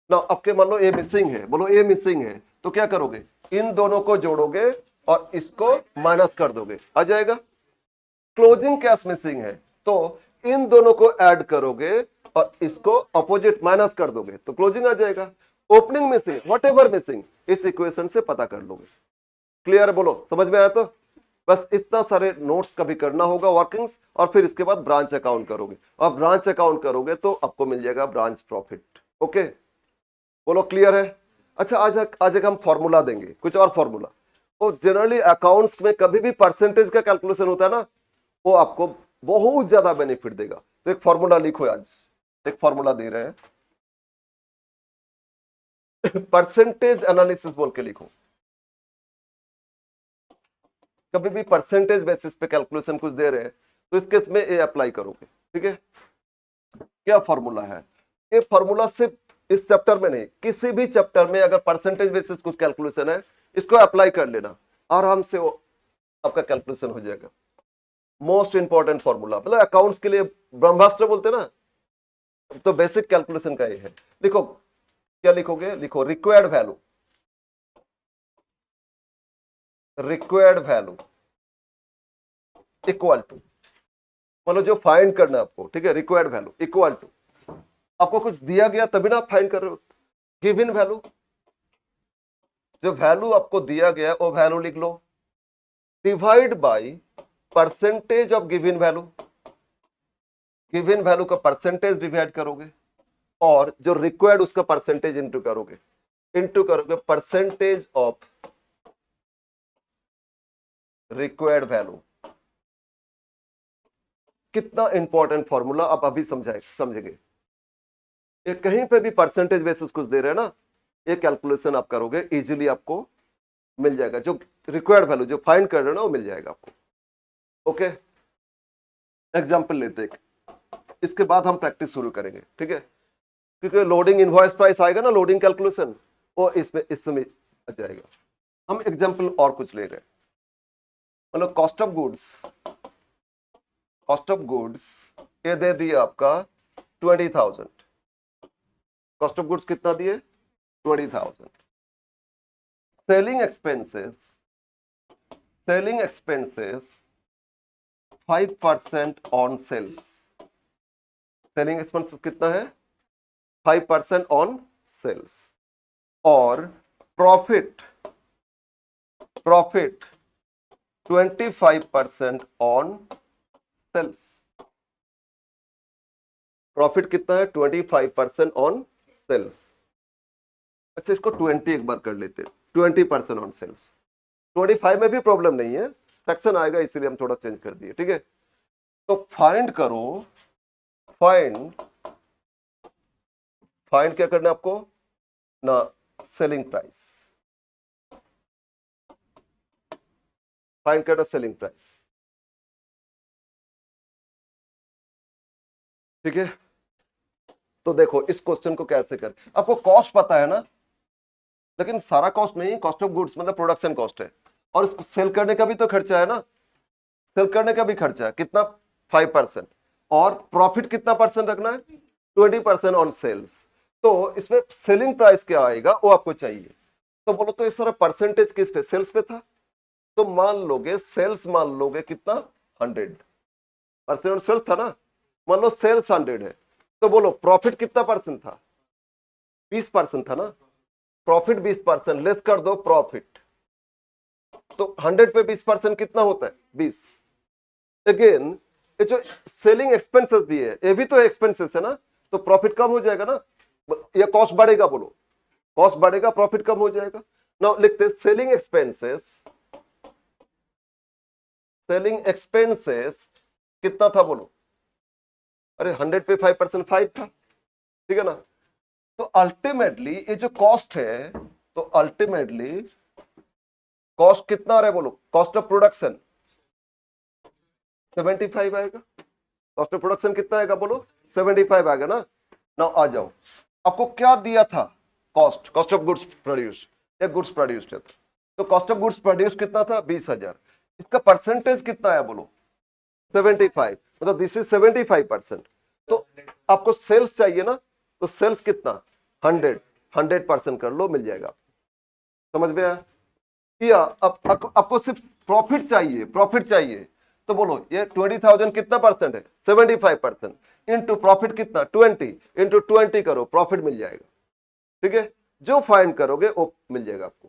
ना। आपके मान लो ये मिसिंग है, बोलो ये मिसिंग है, तो क्या करोगे? इन दोनों को जोड़ोगे और इसको माइनस कर दोगे, आ जाएगा। क्लोजिंग कैश मिसिंग है, तो इन दोनों को ऐड करोगे और इसको अपोजिट माइनस कर दोगे तो क्लोजिंग आ जाएगा। ओपनिंग मिसिंग, व्हाटएवर मिसिंग, इस इक्वेशन से पता कर लोगे। क्लियर है? बोलो समझ में आया? तो बस इतना सारे नोट्स कभी करना होगा वर्किंग्स, और फिर इसके बाद ब्रांच अकाउंट करोगे, और ब्रांच अकाउंट करोगे तो आपको मिल जाएगा ब्रांच प्रॉफिट। ओके, बोलो क्लियर है? अच्छा, आज एक हम फॉर्मूला देंगे, कुछ और फॉर्मूला। वो जनरली अकाउंट्स में कभी भी परसेंटेज का कैलकुलेशन होता है ना, वो आपको बहुत ज्यादा बेनिफिट देगा। तो एक फॉर्मूला लिखो, आज एक फॉर्मूला दे रहे हैं, परसेंटेज एनालिसिस बोल के लिखो। कभी भी परसेंटेज बेसिस पे कैलकुलेशन कुछ दे रहे हैं तो इस केस में ये अप्लाई करोगे। ठीक है, क्या फॉर्मूला है? ये फॉर्मूला सिर्फ इस चैप्टर में नहीं, किसी भी चैप्टर में अगर परसेंटेज बेसिस कुछ कैलकुलेशन है, इसको अप्लाई कर लेना, आराम से वो आपका कैलकुलेशन हो जाएगा। मोस्ट इंपॉर्टेंट फॉर्मूला, मतलब अकाउंट्स के लिए ब्रह्मास्त्र बोलते ना, तो बेसिक कैलकुलेशन का ये है। लिखो, क्या लिखोगे? लिखो required value, required value equal to, मतलब जो फाइंड करना है आपको, ठीक है, रिक्वायर्ड वैल्यू इक्वल टू, आपको कुछ दिया गया तभी ना आप फाइंड कर रहे हो, गिवन वैल्यू, जो वैल्यू आपको दिया गया वो वैल्यू लिख लो, divide by percentage of given value, given value का परसेंटेज डिवाइड करोगे, और जो रिक्वायर्ड उसका परसेंटेज इंटू करोगे परसेंटेज ऑफ रिक्वायर्ड वैल्यू। कितना इंपॉर्टेंट फॉर्मूला, आप अभी समझेंगे। ये कहीं पे भी परसेंटेज बेसिस कुछ दे रहे हैं ना, ये कैलकुलेशन आप करोगे इजीली, आपको मिल जाएगा। जो रिक्वायर्ड वैल्यू जो फाइंड कर रहे हो ना, वो मिल जाएगा आपको। ओके, एग्जांपल लेते हैं, इसके बाद हम प्रैक्टिस शुरू करेंगे। ठीक है, क्योंकि लोडिंग इनवॉइस प्राइस आएगा ना, लोडिंग कैलकुलेशन, वो इसमें इस समय आ जाएगा। हम एग्जांपल और कुछ ले रहे हैं, मतलब कॉस्ट ऑफ गुड्स ये दे दिया आपका 20,000, कॉस्ट ऑफ गुड्स कितना दिए? 20,000। Selling expenses 5% on sales, selling expenses कितना है? 5% ऑन सेल्स, और प्रॉफिट 25% ऑन सेल्स। प्रॉफिट कितना है? 25% ऑन सेल्स। अच्छा, इसको 20 एक बार कर लेते हैं, 20% ऑन सेल्स। 25 में भी प्रॉब्लम नहीं है, फ्रैक्शन आएगा इसीलिए हम थोड़ा चेंज कर दिए। ठीक है, तो फाइंड करो, फाइंड क्या करना है आपको ना, सेलिंग प्राइस, फाइंड करना सेलिंग प्राइस। ठीक है, तो देखो इस क्वेश्चन को कैसे कर, आपको कॉस्ट पता है ना, लेकिन सारा कॉस्ट नहीं, कॉस्ट ऑफ गुड्स मतलब प्रोडक्शन कॉस्ट है, और सेल करने का भी तो खर्चा है ना, सेल करने का भी खर्चा है, कितना? 5%, और प्रॉफिट कितना परसेंट रखना है? 20% ऑन सेल्स। तो इसमें सेलिंग प्राइस क्या आएगा वो आपको चाहिए। तो बोलो तो इस सारा परसेंटेज किस पे? सेल्स पे था, तो मान लोगे सेल्स, मान लोगे कितना? 100% सेल्स था ना, मान लो सेल्स 100 है, तो बोलो प्रॉफिट कितना परसेंट था? 20% था ना, प्रॉफिट 20%, लेस कर दो प्रॉफिट, तो 100 पे 20% कितना होता है? 20। अगेन ये जो सेलिंग एक्सपेंसेस भी है, ये भी तो एक्सपेंसेस है ना, तो प्रॉफिट कम हो जाएगा ना, या कॉस्ट बढ़ेगा? बोलो कॉस्ट बढ़ेगा, प्रॉफिट कम हो जाएगा। नाउ लिखते सेलिंग एक्सपेंसेस कितना था? बोलो, अरे 100 पे 5% 5 था, ठीक है ना। तो अल्टीमेटली ये जो कॉस्ट है, तो अल्टीमेटली कॉस्ट कितना आ रहा है? बोलो, कॉस्ट ऑफ प्रोडक्शन 75 आएगा, कॉस्ट ऑफ प्रोडक्शन कितना आएगा? बोलो 75 आएगा ना। नाउ आ जाओ, आपको क्या दिया था? कॉस्ट ऑफ गुड्स प्रोड्यूस, या गुड्स प्रोड्यूस्ड है, तो कॉस्ट ऑफ गुड्स प्रोड्यूस कितना था? 20,000। इसका परसेंटेज कितना आया? बोलो 75, मतलब दिस इज 75%। तो आपको सेल्स चाहिए ना, तो सेल्स कितना? 100% कर लो, मिल जाएगा। समझ में आया? या आपको सिर्फ प्रॉफिट चाहिए, तो बोलो ये 20,000 कितना परसेंट है? 75%। इंटू प्रॉफिट कितना? 20, इंटू 20 करो, प्रॉफिट मिल जाएगा। ठीक है, जो फाइंड करोगे वो मिल जाएगा आपको।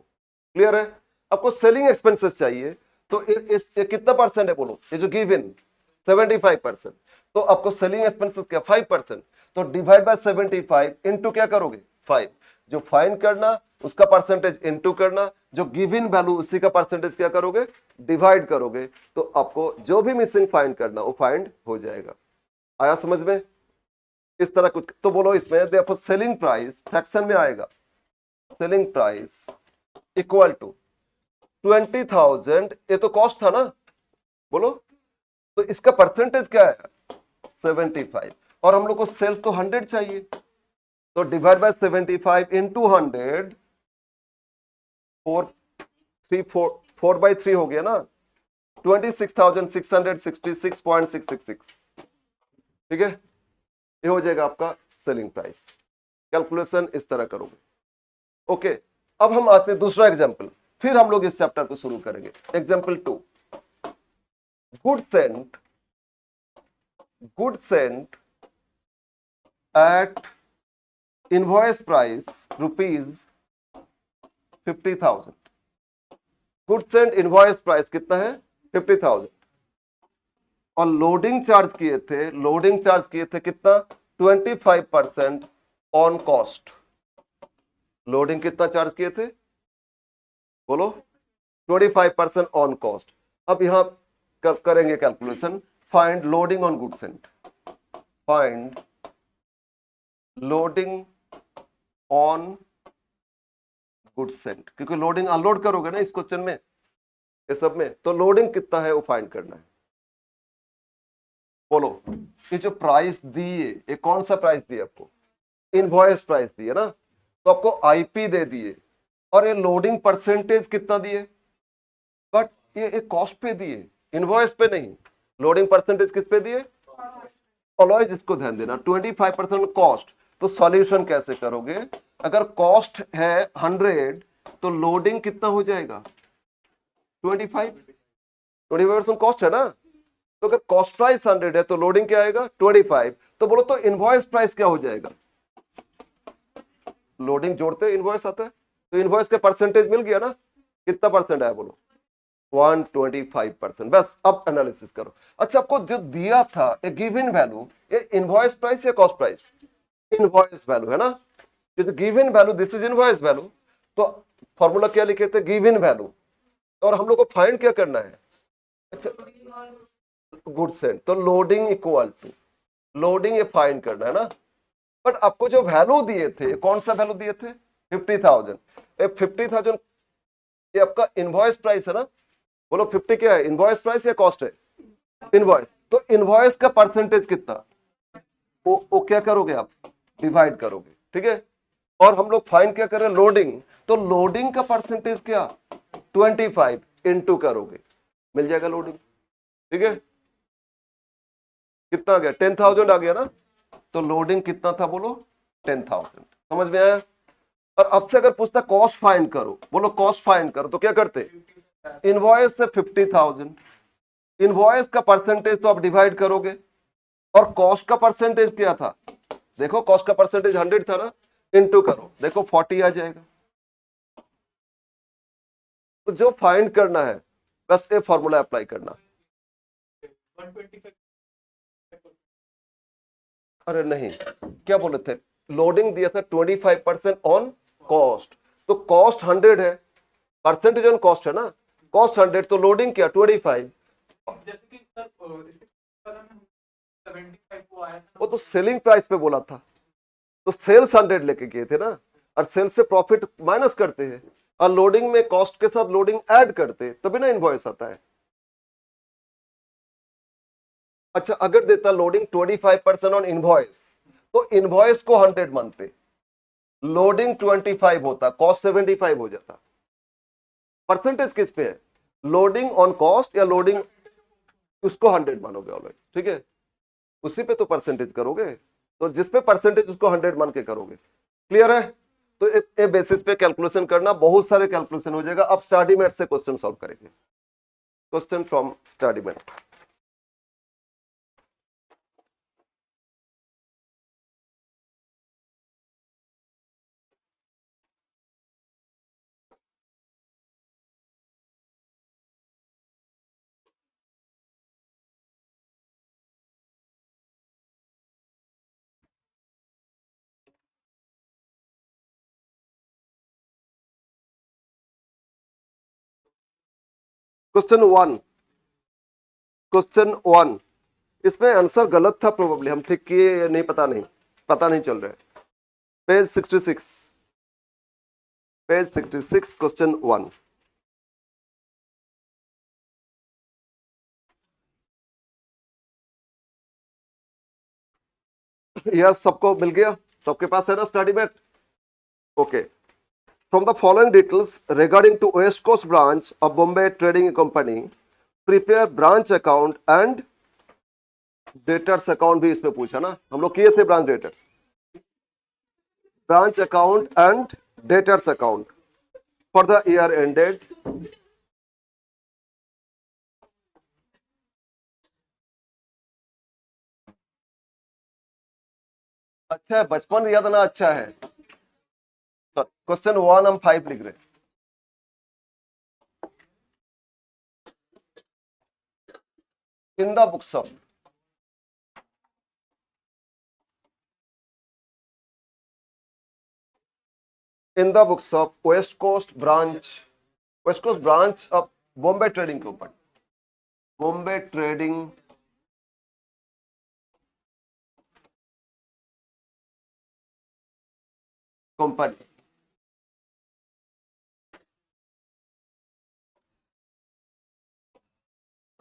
क्लियर है? आपको सेलिंग एक्सपेंसेस चाहिए, तो ये कितना परसेंट है बोलो? ये जो गिवन 75%, तो आपको सेलिंग एक्सपेंसेस क्या? 5%। तो डिवाइड बाय 75 इंटू क्या करोगे? 5। जो फाइंड करना उसका परसेंटेज इंटू करना, जो गिवन वैल्यू उसी का परसेंटेज क्या करोगे? डिवाइड करोगे, तो आपको जो भी मिसिंग फाइंड करना वो फाइंड हो जाएगा। आया समझ में? इस तरह कुछ। तो बोलो इसमें देखो सेलिंग प्राइस फ्रैक्शन में आएगा, सेलिंग प्राइस इक्वल टू 20,000, ये तो कॉस्ट था ना, बोलो, तो इसका परसेंटेज क्या है? 75, और हम लोग को सेल्स तो 100 चाहिए, तो डिवाइड बाय 75 इंटू 100, 4/3 हो गया ना, 26,666.666। ठीक है, ये हो जाएगा आपका सेलिंग प्राइस। कैलकुलेशन इस तरह करोगे। ओके, अब हम आते हैं दूसरा एग्जांपल, फिर हम लोग इस चैप्टर को शुरू करेंगे। Example 2, good sent at invoice price ₹50,000। Good sent invoice price कितना है? 50,000, और लोडिंग चार्ज किए थे कितना? 25% ऑन कॉस्ट। लोडिंग कितना चार्ज किए थे? बोलो, 25% ऑन कॉस्ट। अब यहां करेंगे calculation, find loading on good sent, find loading on good sent, क्योंकि लोडिंग अनलोड करोगे ना इस क्वेश्चन में, ये सब में, तो लोडिंग कितना है वो फाइंड करना है। बोलो, ये जो प्राइस दिए, ये कौन सा प्राइस दिए आपको? इनवॉइस प्राइस दिए ना, तो आपको आईपी दे दिए, और ये लोडिंग परसेंटेज कितना दिए? बट ये कॉस्ट पे दिए, इनवॉइस पे नहीं। लोडिंग परसेंटेज किस पे दिए? ऑलवेज इसको ध्यान देना, 25% कॉस्ट। तो सॉल्यूशन कैसे करोगे? अगर कॉस्ट है 100, तो लोडिंग कितना हो जाएगा? 25% कॉस्ट है ना, तो अगर कॉस्ट प्राइस 100 है तो लोडिंग क्या आएगा? 25। तो बोलो तो इनवॉइस प्राइस क्या हो जाएगा? लोडिंग जोड़ते इनवॉइस आता है, तो इनवॉइस का परसेंटेज मिल गया ना, कितना परसेंट आया बोलो? 125%। बस अब एनालिसिस करो। अच्छा, आपको जो दिया था ये गिवन वैल्यू, ये इनवॉइस प्राइस या कॉस्ट प्राइस? इनवॉइस वैल्यू है ना, जो given value, this is invoice value. तो फॉर्मूला क्या लिखे थे? गिवन वैल्यू, और हम लोग को फाइंड क्या करना है? अच्छा, गुड सेंट, तो लोडिंग इक्वल टू लोडिंग, ये फाइंड करना है ना। बट आपको जो वैल्यू दिए थे, कौन सा वैल्यू दिए थे? 50,000। 50,000 ये आपका इनवॉइस प्राइस है ना, बोलो 50 क्या है? इनवॉइस प्राइस या कॉस्ट है? इनवॉइस। तो इनवॉइस का परसेंटेज कितना? वो क्या करोगे आप? डिवाइड करोगे। ठीक है, और हम लोग फाइंड क्या कर रहे हैं? लोडिंग। तो लोडिंग का परसेंटेज क्या? 25 इंटू करोगे, मिल जाएगा लोडिंग। ठीक है, कितना आ गया? 10,000 आ गया ना, तो लोडिंग कितना था बोलो? 10,000। समझ में आया? और अब से अगर पूछता कॉस्ट फाइंड करो, बोलो कॉस्ट फाइंड करो, तो क्या करते? इनवॉइस से 50,000, इनवॉइस का परसेंटेज तो आप डिवाइड करोगे, और कॉस्ट का परसेंटेज क्या था? देखो कॉस्ट का परसेंटेज 100 था ना, इंटू करो, देखो 40 आ जाएगा। तो जो फाइंड करना है बस ये फॉर्मूला अप्लाई करना। अरे नहीं, क्या बोले थे? लोडिंग दिया था 25% ऑन कॉस्ट, तो कॉस्ट 100 है, परसेंटेज ऑन कॉस्ट है ना, कॉस्ट 100, तो लोडिंग क्या? 25। जैसे कि सर वो तो सेलिंग प्राइस पे बोला था, तो सेल्स 100 लेके गए थे ना, और सेल्स से प्रॉफिट माइनस करते हैं, और लोडिंग में कॉस्ट के साथ लोडिंग ऐड करते, तभी ना इनवॉइस आता है। अच्छा, अगर देता लोडिंग 25% ऑन इनवॉइस, तो इनवॉइस को 100 मानते, लोडिंग 25 होता, कॉस्ट 75 हो जाता। परसेंटेज किस पे है? लोडिंग ऑन कॉस्ट या लोडिंग, उसको 100 मानोगे ऑलरेडी। ठीक है, उसी पे तो परसेंटेज करोगे, तो जिस पे परसेंटेज उसको 100 मान के करोगे। क्लियर है? तो ए बेसिस पे कैलकुलेशन करना, बहुत सारे कैलकुलेशन हो जाएगा। अब स्टडी मेट से क्वेश्चन सॉल्व करेंगे, question from study mate. Question 1 इसमें आंसर गलत था प्रोबेबली, हम ठीक किए या नहीं पता नहीं चल रहा है। Page 66 question 1। यह सबको मिल गया, सबके पास है ना study mat? Okay. From the following details regarding to west coast branch of Bombay trading company, prepare branch account and debtors account भी इसमें पूछा ना, हम लोग किए थे branch account and debtors account for the year ended अच्छा है, बचपन याद ना अच्छा है। क्वेश्चन 1 हम 5 लिख रहे हैं। In the books of west coast branch of Bombay trading company, Bombay trading company,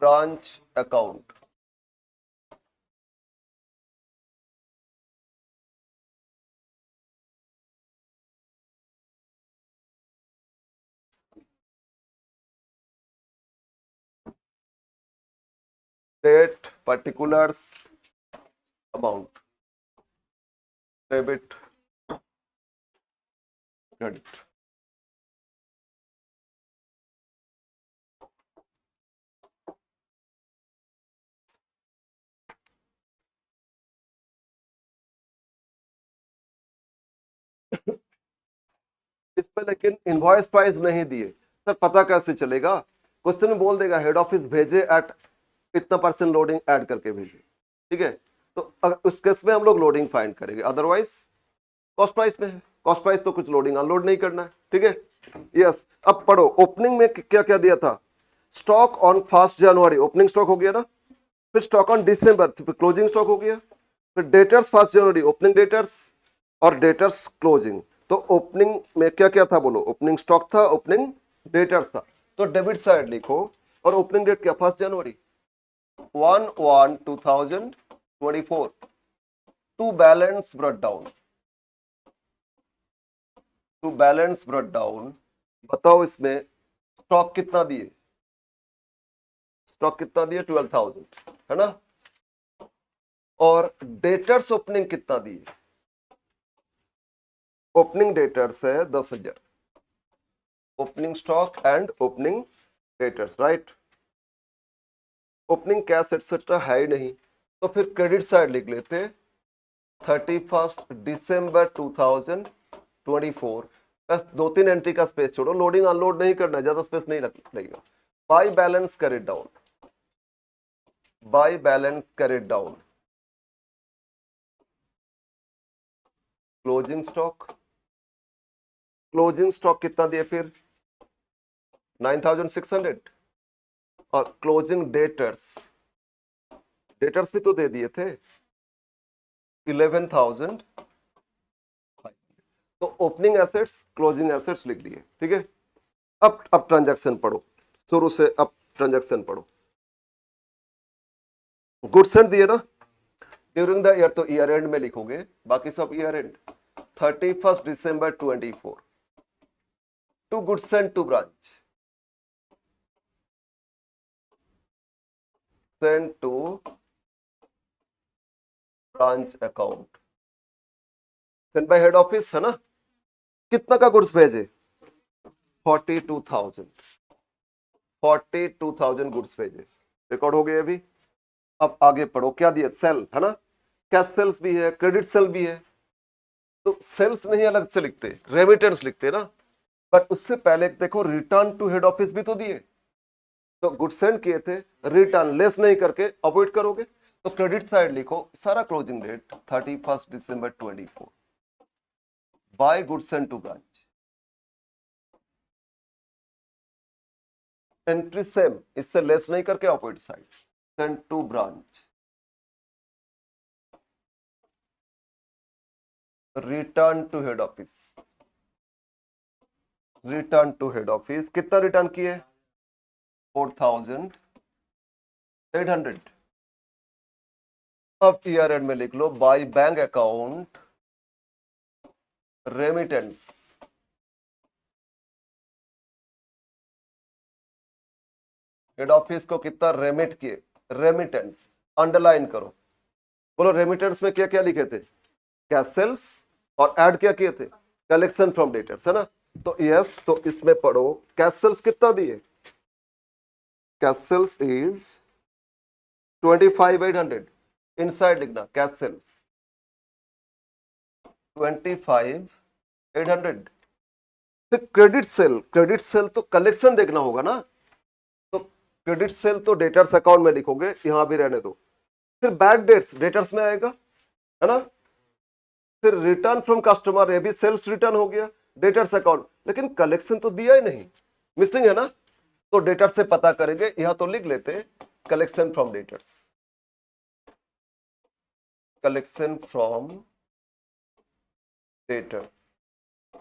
branch account date particulars amount debit credit. इसमें लेकिन इनवॉइस प्राइस नहीं दिए सर, पता कैसे चलेगा? क्वेश्चन में बोल देगा हेड ऑफिस भेजे एट इतना % लोडिंग ऐड करके भेजे, ठीक है? तो उस केस में हम लोग लोडिंग फाइंड करेंगे, अदरवाइज कॉस्ट प्राइस में है, कॉस्ट प्राइस तो कुछ लोडिंग अनलोड नहीं करना है, ठीक है? यस। अब पढ़ो, ओपनिंग में क्या क्या दिया था? Stock on 1 January opening stock हो गया ना, फिर stock on December closing stock हो गया, फिर डेटर्स 1 जनवरी ओपनिंग डेटर्स और डेटर्स क्लोजिंग। तो ओपनिंग में क्या क्या था बोलो? ओपनिंग स्टॉक था, ओपनिंग डेटर्स था, तो डेबिट साइड लिखो। और ओपनिंग डेट क्या? 1 जनवरी 1/1/2024 टू बैलेंस ब्रॉट डाउन। बताओ इसमें स्टॉक कितना दिए? 12,000 है ना? और डेटर्स ओपनिंग कितना दिए? ओपनिंग डेटर्स है 10,000, opening stock and opening debtors, right? Opening cash etcetera है ही नहीं, तो फिर क्रेडिट साइड लिख लेते 31 दिसंबर 2024। बस 2-3 एंट्री का स्पेस छोड़ो, लोडिंग अनलोड नहीं करना, ज्यादा स्पेस नहीं लगेगा। Bye balance carried down, closing stock कितना दिए फिर? 9,600। और क्लोजिंग डेटर्स भी तो दे दिए थे 11,000। तो ओपनिंग एसेट्स क्लोजिंग एसेट्स लिख लिए, ठीक है? अब ट्रांजैक्शन पढ़ो, शुरू से अब ट्रांजैक्शन पढ़ो। गुड्स एंड दिए ना ड्यूरिंग द ईयर, तो ईयर एंड में लिखोगे, बाकी सब ईयर एंड। 31 दिसंबर 24 to goods and to branch, send to branch account, send by head office, है ना? कितना का गुड्स भेजे? 42,000 गुड्स भेजे, रिकॉर्ड हो गए अभी। अब आगे पढ़ो, क्या दिया? सेल, है ना? कैश सेल्स भी है, क्रेडिट सेल भी है, तो सेल्स नहीं अलग से लिखते, रेमिटेंस लिखते ना। बट उससे पहले देखो रिटर्न टू हेड ऑफिस भी तो दिए, तो गुड सेंड किए थे, रिटर्न लेस नहीं करके अवॉइड करोगे, तो क्रेडिट साइड लिखो सारा क्लोजिंग डेट 31 दिसंबर 24 by good send to branch. Entry same, इससे लेस नहीं करके opposite side, send to branch, return to head office, return to head office. कितना रिटर्न किए? 4800। अब ईयर एंड में लिख लो by bank account remittance, head office को कितना रेमिट किए, रेमिटेंस अंडरलाइन करो। बोलो रेमिटेंस में क्या क्या लिखे थे? कैश सेल्स, और ऐड क्या किए थे? कलेक्शन फ्रॉम डेटर्स, है ना? तो यस, तो इसमें पढ़ो कैश सेल्स कितना दिए? कैश सेल्स इज 25,800, इनसाइड लिखना कैश सेल्स 25,800। फिर क्रेडिट सेल, क्रेडिट सेल तो कलेक्शन देखना होगा ना, तो क्रेडिट सेल तो डेटर्स अकाउंट में लिखोगे, यहां भी रहने दो। फिर बैड डेट्स डेटर्स में आएगा, है ना? फिर रिटर्न फ्रॉम कस्टमर, ये भी सेल्स रिटर्न हो गया डेटर्स अकाउंट, लेकिन कलेक्शन तो दिया ही नहीं, मिसिंग है ना? तो डेटर से पता करेंगे, यहां तो लिख लेते collection from debtors, collection from debtors,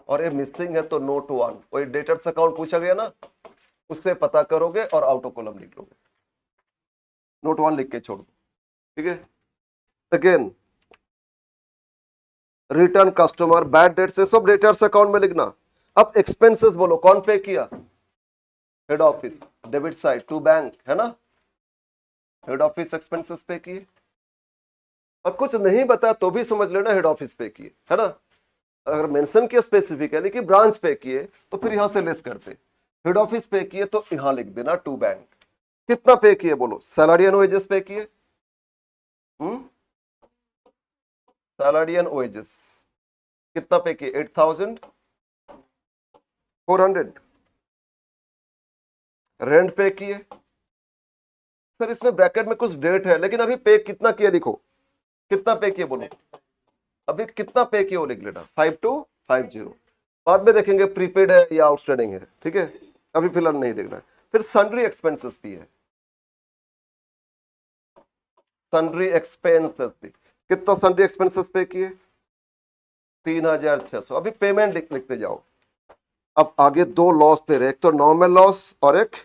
और ये मिसिंग है तो नोट 1, वही डेटर्स अकाउंट पूछा गया ना, उससे पता करोगे और आउट ऑफ कॉलम लिख लोगे, नोट 1 लिख के छोड़ दो, ठीक है? Again return customer, bad debt से सब डेटर्स अकाउंट में लिखना। अब एक्सपेंसेस बोलो, कौन पे किया? Head office, debit side to bank, है ना? हेड ऑफिस एक्सपेंसेस पे किए, और कुछ नहीं बता तो भी समझ लेना हेड ऑफिस पे किए, है ना? अगर मेंशन किया स्पेसिफिकली कि ब्रांच पे किए तो फिर यहां से लेस करते, हेड ऑफिस पे किए तो यहां लिख देना टू बैंक। कितना पे किए बोलो? सैलरी एंड वेजेस पे किए, सैलरी एंड वेजेस कितना पे किए? 8,400। रेंट पे किए, सर इसमें ब्रैकेट में कुछ डेट है, लेकिन अभी पे कितना किया लिखो, कितना पे किए बोलो, अभी कितना पे किए वो लिख लेना, 5250। बाद में देखेंगे प्रीपेड है या आउटस्टैंडिंग है, ठीक है? अभी फिलहाल नहीं देखना है। फिर सन्ड्री एक्सपेंसेस भी है, सन्ड्री एक्सपेंसेस भी, कितना सन्ड्री एक्सपेंसेस पे किए? 3,600। अभी पेमेंट लिखते जाओ। अब आगे दो लॉस दे रहे, एक तो नॉर्मल लॉस और एक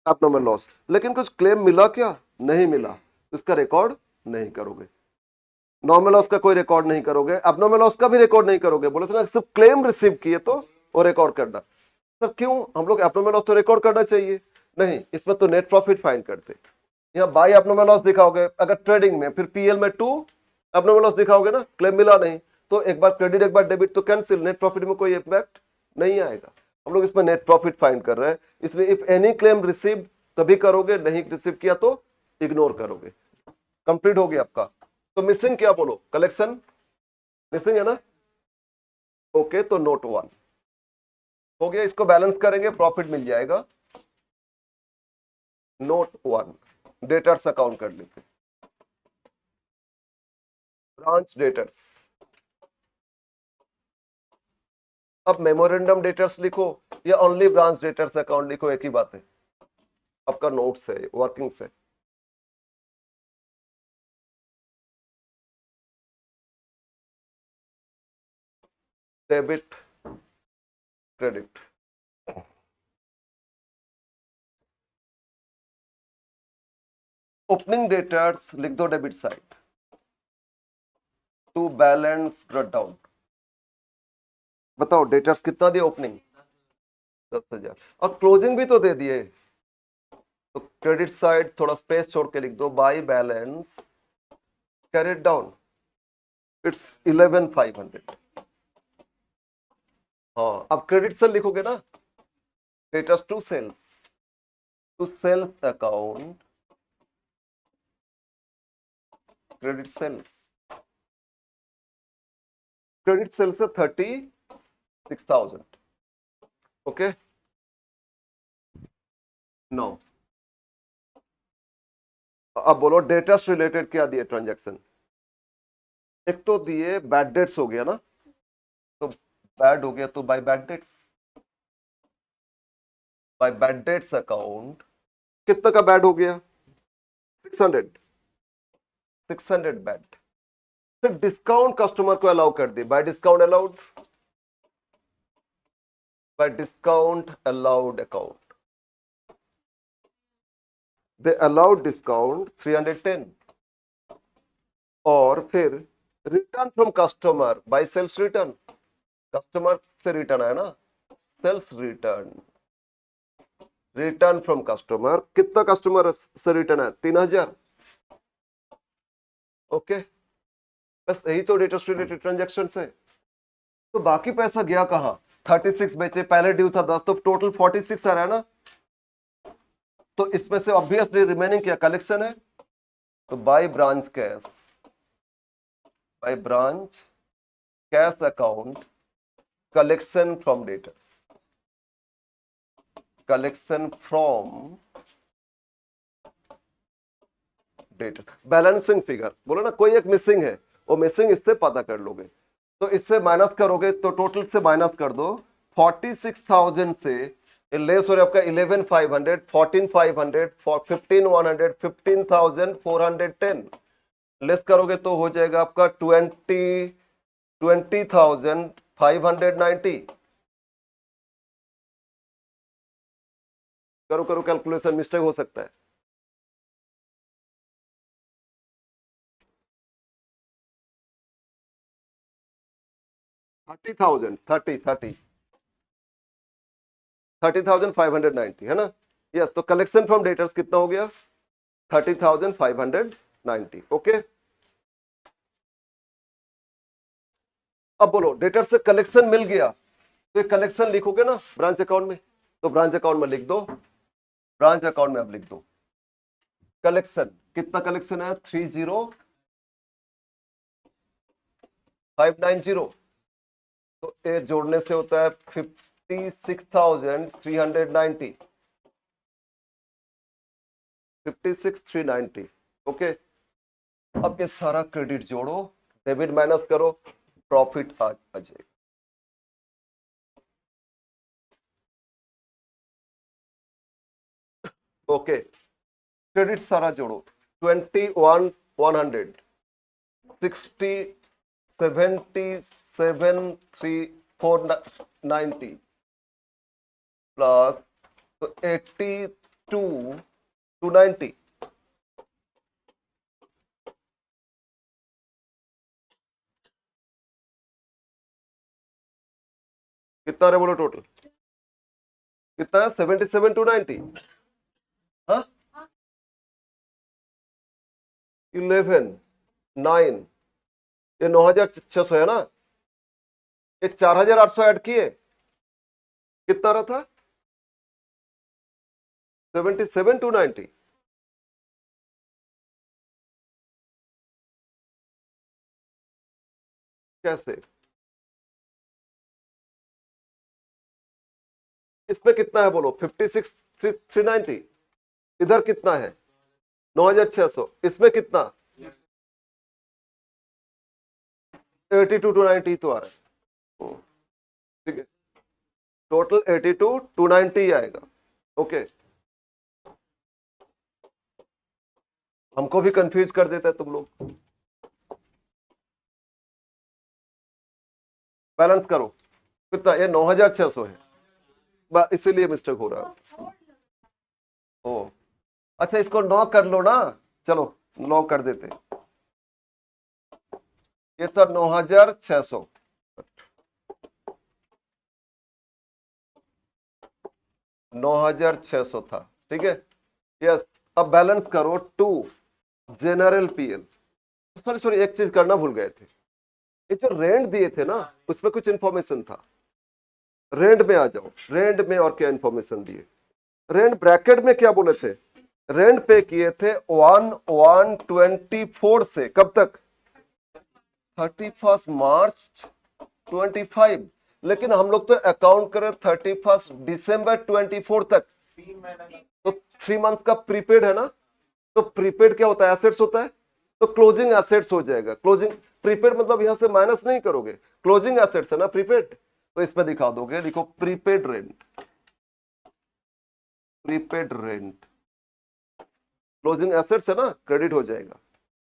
एबनॉर्मल लॉस, लेकिन कुछ क्लेम मिला क्या? नहीं मिला, इसका रिकॉर्ड नहीं करोगे। नॉर्मल लॉस का कोई रिकॉर्ड नहीं करोगे, एबनॉर्मल लॉस का भी रिकॉर्ड नहीं करोगे। बोले तो ना सिर्फ क्लेम रिसीव किए तो वो रिकॉर्ड करना। सर क्यों? हम लोग एबनॉर्मल लॉस तो रिकॉर्ड करना चाहिए। नहीं, इसमें तो नेट प्रॉफिट फाइंड करते, यहाँ बाई एबनॉर्मल लॉस दिखाओगे अगर ट्रेडिंग में, फिर पीएल में 2 एबनॉर्मल लॉस दिखाओगे ना, क्लेम मिला नहीं, तो एक बार क्रेडिट एक बार डेबिट तो कैंसिल, नेट प्रॉफिट में कोई इम्पैक्ट नहीं आएगा। हम लोग इसमें नेट प्रॉफिट फाइंड कर रहे हैं, इसलिए इफ एनी क्लेम रिसीव तभी करोगे, नहीं रिसीव किया तो इग्नोर करोगे। कंप्लीट हो गया आपका। तो मिसिंग क्या बोलो? कलेक्शन मिसिंग है ना? ओके, तो नोट 1 हो गया, इसको बैलेंस करेंगे प्रॉफिट मिल जाएगा। नोट 1 डेटर्स अकाउंट कर लेते, ब्रांच डेटर्स। अब मेमोरेंडम डेटर्स लिखो या ओनली ब्रांच डेटर्स अकाउंट लिखो, एक ही बात है, आपका नोट्स है, वर्किंग्स है। डेबिट क्रेडिट, ओपनिंग डेटर्स लिख दो debit side to balance brought down. बताओ डेटर्स कितना दिया ओपनिंग? 10,000, और क्लोजिंग भी तो दे दिए, तो क्रेडिट साइड थोड़ा स्पेस छोड़ के लिख दो by balance carried down, it's 11,500। हाँ, अब क्रेडिट सेल लिखोगे ना, debtors to sales account credit sales, credit sale से 36,000। Okay, no. अब बोलो डेटर्स रिलेटेड क्या दिए ट्रांजैक्शन? एक तो दिए बैड डेट्स हो गया ना, तो बैड हो गया तो by bad debts, by bad debts account, कितना का बैड हो गया? 600 बैड। फिर डिस्काउंट कस्टमर को अलाउ कर दी, by discount allowed, by discount allowed account, दे अलाउड डिस्काउंट 310। और फिर return from customer by sales return, customer से रिटर्न है ना, sales return, return from customer, कितना कस्टमर से रिटर्न है? 3000। ओके, बस यही तो डेटर्स रिलेटेड ट्रांजैक्शन है। तो बाकी पैसा गया कहां? 36 बेचे, पहले ड्यू था 10, तो टोटल 46 आ रहा है ना। तो इसमें से ऑब्वियसली रिमेनिंग क्या? कलेक्शन है। तो by branch cash, by branch cash account, collection from debtors, collection from debtor, balancing figure बोलो ना, कोई एक मिसिंग है, वो मिसिंग इससे पता कर लोगे। तो इससे माइनस करोगे तो टोटल से माइनस कर दो, 46,000 से लेस हो रहा है आपका 11,500, 14,500, 15,100, 15,410, लेस करोगे तो हो जाएगा आपका 20,590। करो करो कैलकुलेशन, मिस्टेक हो सकता है। थर्टी 30,590 है ना। यस, तो कलेक्शन फ्रॉम डेटर्स कितना हो गया? 30,590। ओके, अब बोलो डेटर से कलेक्शन मिल गया तो ये कलेक्शन लिखोगे ना ब्रांच अकाउंट में, तो ब्रांच अकाउंट में लिख दो, ब्रांच अकाउंट में अब लिख दो कलेक्शन, कितना कलेक्शन है? 30,590। तो ये जोड़ने से होता है 56,390, 56,390। ओके, अब ये सारा क्रेडिट जोड़ो, डेबिट माइनस करो, प्रॉफिट आ जाएगा। ओके, क्रेडिट सारा जोड़ो, 21,100, 60, 77,490 प्लस तो 82,290, कितना रे बोलो टोटल? कितना है? 77,290। हाँ, 11, 9, ये 9,600 है ना, ये 4,800 ऐड किए, कितना रहा था? 77,290। कैसे? इसमें कितना है बोलो? 56,390। इधर कितना है? 9,600। इसमें कितना? 82,290 तो आ रहा है। ठीक है, टोटल 82,290 आएगा। ओके, हमको भी कंफ्यूज कर देता है तुम लोग। बैलेंस करो, कितना? ये 9,600 है, इसीलिए मिस्टेक हो रहा है। ओ अच्छा, इसको 9 कर लो ना, चलो 9 कर देते। ये था 9,600, 9,600 था, ठीक है। यस, अब बैलेंस करो 2 जनरल पीएल। सॉरी सॉरी, एक चीज करना भूल गए थे, ये जो रेंट दिए थे ना उसमें कुछ इंफॉर्मेशन था। रेंट में आ जाओ, रेंट में और क्या इंफॉर्मेशन दिए? रेंट ब्रैकेट में क्या बोले थे? रेंट पे किए थे 1/1/24 से कब तक? 31 मार्च 25। लेकिन हम लोग तो अकाउंट करें 31 दिसंबर 24 तक, तो 3 मंथ का प्रीपेड है ना। तो प्रीपेड क्या होता है? एसेट्स होता है, तो क्लोजिंग एसेट्स हो जाएगा। क्लोजिंग प्रीपेड मतलब यहां से माइनस नहीं करोगे, क्लोजिंग एसेट्स है ना प्रीपेड, तो इसमें दिखा दोगे, लिखो prepaid rent, prepaid rent, closing assets है ना, क्रेडिट हो जाएगा,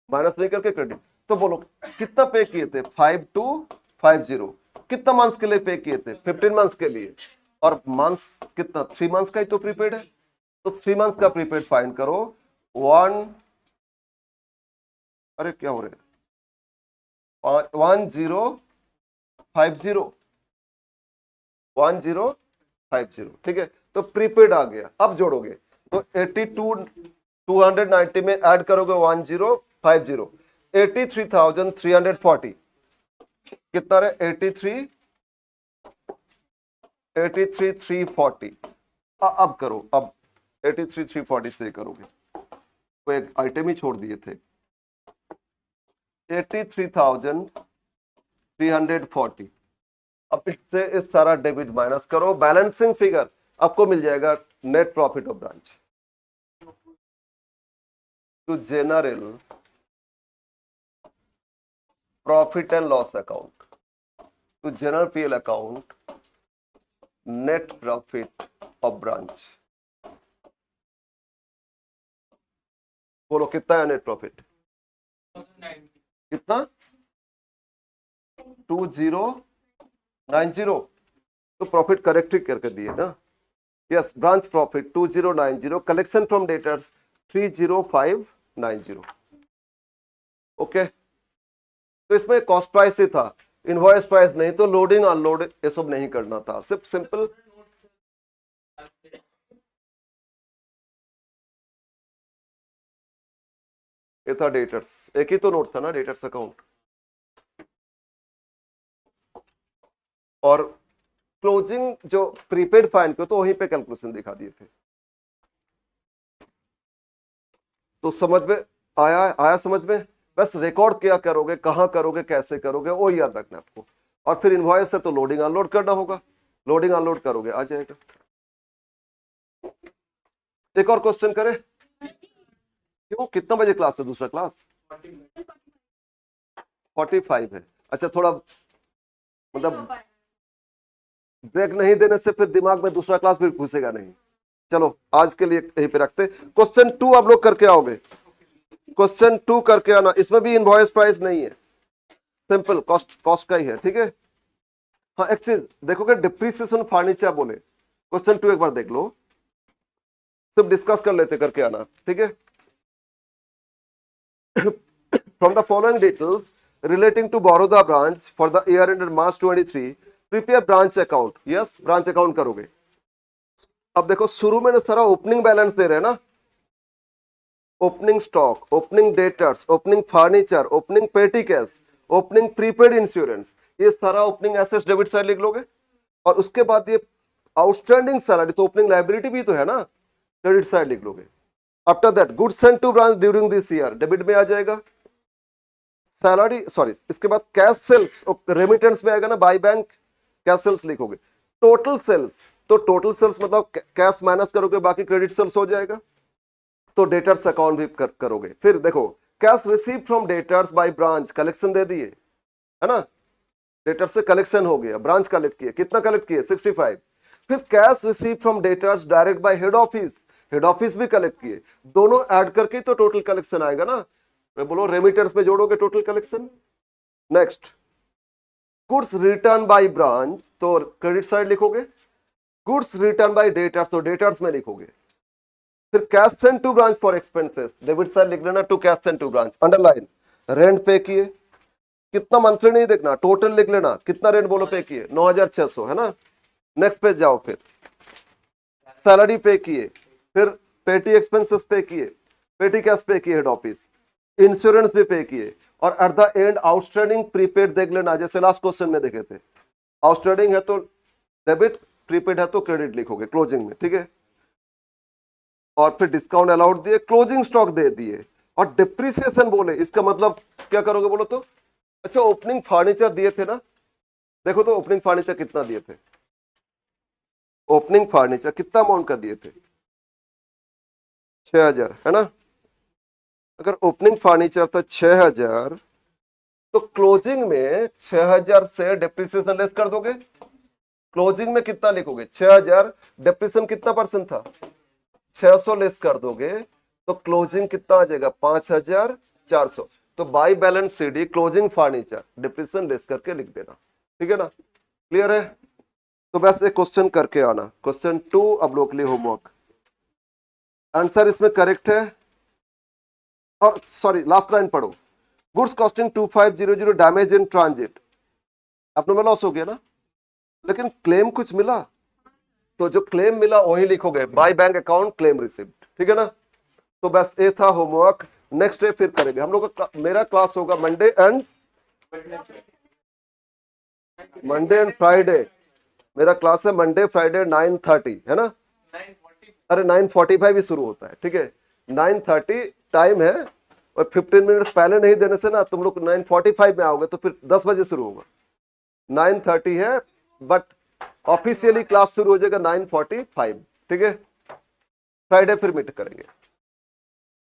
माइनस नहीं करके क्रेडिट। तो बोलो कितना पे किए थे, 5250, कितना मंथ्स के लिए पे किए थे, 15 मंथ्स के लिए, और मंथ्स कितना, 3 मंथ्स का ही तो प्रीपेड है, तो 3 मंथ्स का प्रीपेड फाइंड करो। 1, अरे क्या हो रहा है, 1050, ठीक है, तो प्रीपेड आ गया। अब जोड़ोगे तो 82 290 में ऐड करोगे 1050, 83,340, कितना रहे, 83,340। अब करो, अब 83,340 से करोगे, तो एक आइटम ही छोड़ दिए थे, 83,340। अब इससे इस सारा डेबिट माइनस करो, बैलेंसिंग फिगर आपको मिल जाएगा net profit of branch to general profit and loss account, to general PL account net profit of branch. बोलो कितना है नेट प्रॉफिट, कितना, 2090, तो प्रॉफिट करेक्ट करके दिए ना, yes, branch profit 2090, collection from debtors 30590। Okay, तो इसमें कॉस्ट प्राइस ही था, इनवॉइस प्राइस नहीं, तो लोडिंग अनलोड ये सब नहीं करना था, सिर्फ सिंपल ये था डेटर्स, एक ही तो नोट था ना डेटर्स अकाउंट, और क्लोजिंग जो प्रीपेड फाइन को तो वहीं पे कैलकुलेशन दिखा दिए थे। तो समझ में आया समझ में, बस रिकॉर्ड क्या करोगे, कहां करोगे, कैसे करोगे, वो याद रखना आपको। और फिर इनवॉइस है तो लोडिंग अनलोड करना होगा, लोडिंग अनलोड करोगे आ जाएगा। एक और क्वेश्चन करें, क्यों, कितना बजे क्लास है, दूसरा क्लास 45 है, अच्छा, थोड़ा मतलब ब्रेक नहीं देने से फिर दिमाग में दूसरा क्लास भी घुसेगा नहीं। चलो आज के लिए यहीं पे रखते। क्वेश्चन 2 आप लोग करके आओगे, क्वेश्चन 2 करके आना, इसमें भी इनवॉइस प्राइस नहीं है, सिंपल कॉस्ट का ही है, ठीक है। हाँ एक चीज देखोगे, डिप्रिसिएशन फर्नीचर बोले, क्वेश्चन 2 एक बार देख लो, सिर्फ डिस्कस कर लेते, करके आना, ठीक है। From the following details relating to Baroda branch for the year ended March 23 prepare branch account, yes branch account करोगे। अब देखो शुरू में सारा ओपनिंग बैलेंस दे रहे हैं ना, opening stock, opening debtors, opening furniture, opening पेटी कैश, ओपनिंग प्रीपेड इंश्योरेंस, ये सारा ओपनिंग एसेट्स डेबिट साइड लिख लोगे। और उसके बाद ये आउटस्टैंडिंग सैलरी, तो ओपनिंग लायबिलिटी भी तो है ना, क्रेडिट साइड लिख लोगे। After that goods sent to branch during this year, debit में आ जाएगा। सैलरी, सॉरी, इसके बाद कैश सेल्स, रेमिटेंस में आएगा ना, बाय बैंक, कैश सेल्स लिखोगे। टोटल सेल्स, तो टोटल सेल्स मतलब कैश माइनस करोगे, बाकी क्रेडिट सेल्स हो जाएगा, तो डेटर्स अकाउंट भी करोगे। फिर देखो cash receive from debtors by branch, collection दे दिए है ना, डेटर से कलेक्शन हो गया, ब्रांच कलेक्ट किए, कितना कलेक्ट किए, 65। फिर cash receive from debtors direct bye head office, head office भी कलेक्ट किए, दोनों ऐड करके तो टोटल कलेक्शन आएगा ना, बोलो रेमिटेंस में जोड़ोगे total collection. Next goods return by branch, तो क्रेडिट साइड लिखोगे, गुड्स रिटर्न बाय डेटर्स, तो डेटर्स में लिखोगे। फिर cash sent to branch for expenses, debit side लिख लेना, to cash sent to branch, underline. Rent pay किए, कितना मंथली नहीं देखना, टोटल लिख लेना, कितना रेंट बोलो पे किए, 9,600 है ना। नेक्स्ट पेज जाओ, फिर सैलरी पे किए, फिर पेटी एक्सपेंसेस पे किए, पेटी कैश पे किए, हेड ऑफिस, इंश्योरेंस भी पे किए, और eight the and outstanding prepaid देख लेना, जैसे लास्ट क्वेश्चन में देखे थे, आउटस्टैंडिंग है तो डेबिट, प्रीपेड है तो क्रेडिट लिखोगे क्लोजिंग में, ठीक है। और फिर डिस्काउंट अलाउड दिए, क्लोजिंग स्टॉक दे दिए, और डिप्रिसिएशन बोले, इसका मतलब क्या करोगे बोलो तो, अच्छा ओपनिंग फर्नीचर दिए थे ना, देखो तो ओपनिंग फर्नीचर कितना दिए थे, ओपनिंग फर्नीचर कितना अमाउंट का दिए थे, 6,000 है ना। अगर ओपनिंग फर्नीचर था 6,000, तो क्लोजिंग में 6,000 से डिप्रिसिएशन लेस कर दोगे, क्लोजिंग में कितना लिखोगे, 6,000, डिप्रिसिएशन कितना परसेंट था, 600 लेस कर दोगे तो क्लोजिंग कितना आ जाएगा 5400। तो by balance CD closing furniture depreciation less करके लिख देना, ठीक है ना, क्लियर है। तो बस एक क्वेश्चन करके आना, क्वेश्चन 2 अब लोग के लिए होमवर्क। आंसर इसमें करेक्ट है, और सॉरी लास्ट लाइन पढ़ो, goods costing 2500 damage in transit, अपने में लॉस हो गया ना, लेकिन क्लेम कुछ मिला, तो जो क्लेम मिला वही लिखोगे, bye bank account claim received, ठीक है ना। तो बस ये था होमवर्क, नेक्स्ट डे फिर करेंगे हम लोग का। मेरा क्लास होगा मंडे एंड फ्राइडे, मेरा क्लास है मंडे फ्राइडे 9:30, है ना, अरे 9:45 ही शुरू होता है, ठीक है, 9:30 टाइम है, और 15 मिनट्स पहले नहीं देने से ना तुम लोग 9:45 में आओगे तो फिर 10 बजे शुरू होगा, 9:30 है, बट ऑफिशियली क्लास शुरू हो जाएगा 9:45, ठीक है। फ्राइडे फिर मीट करेंगे।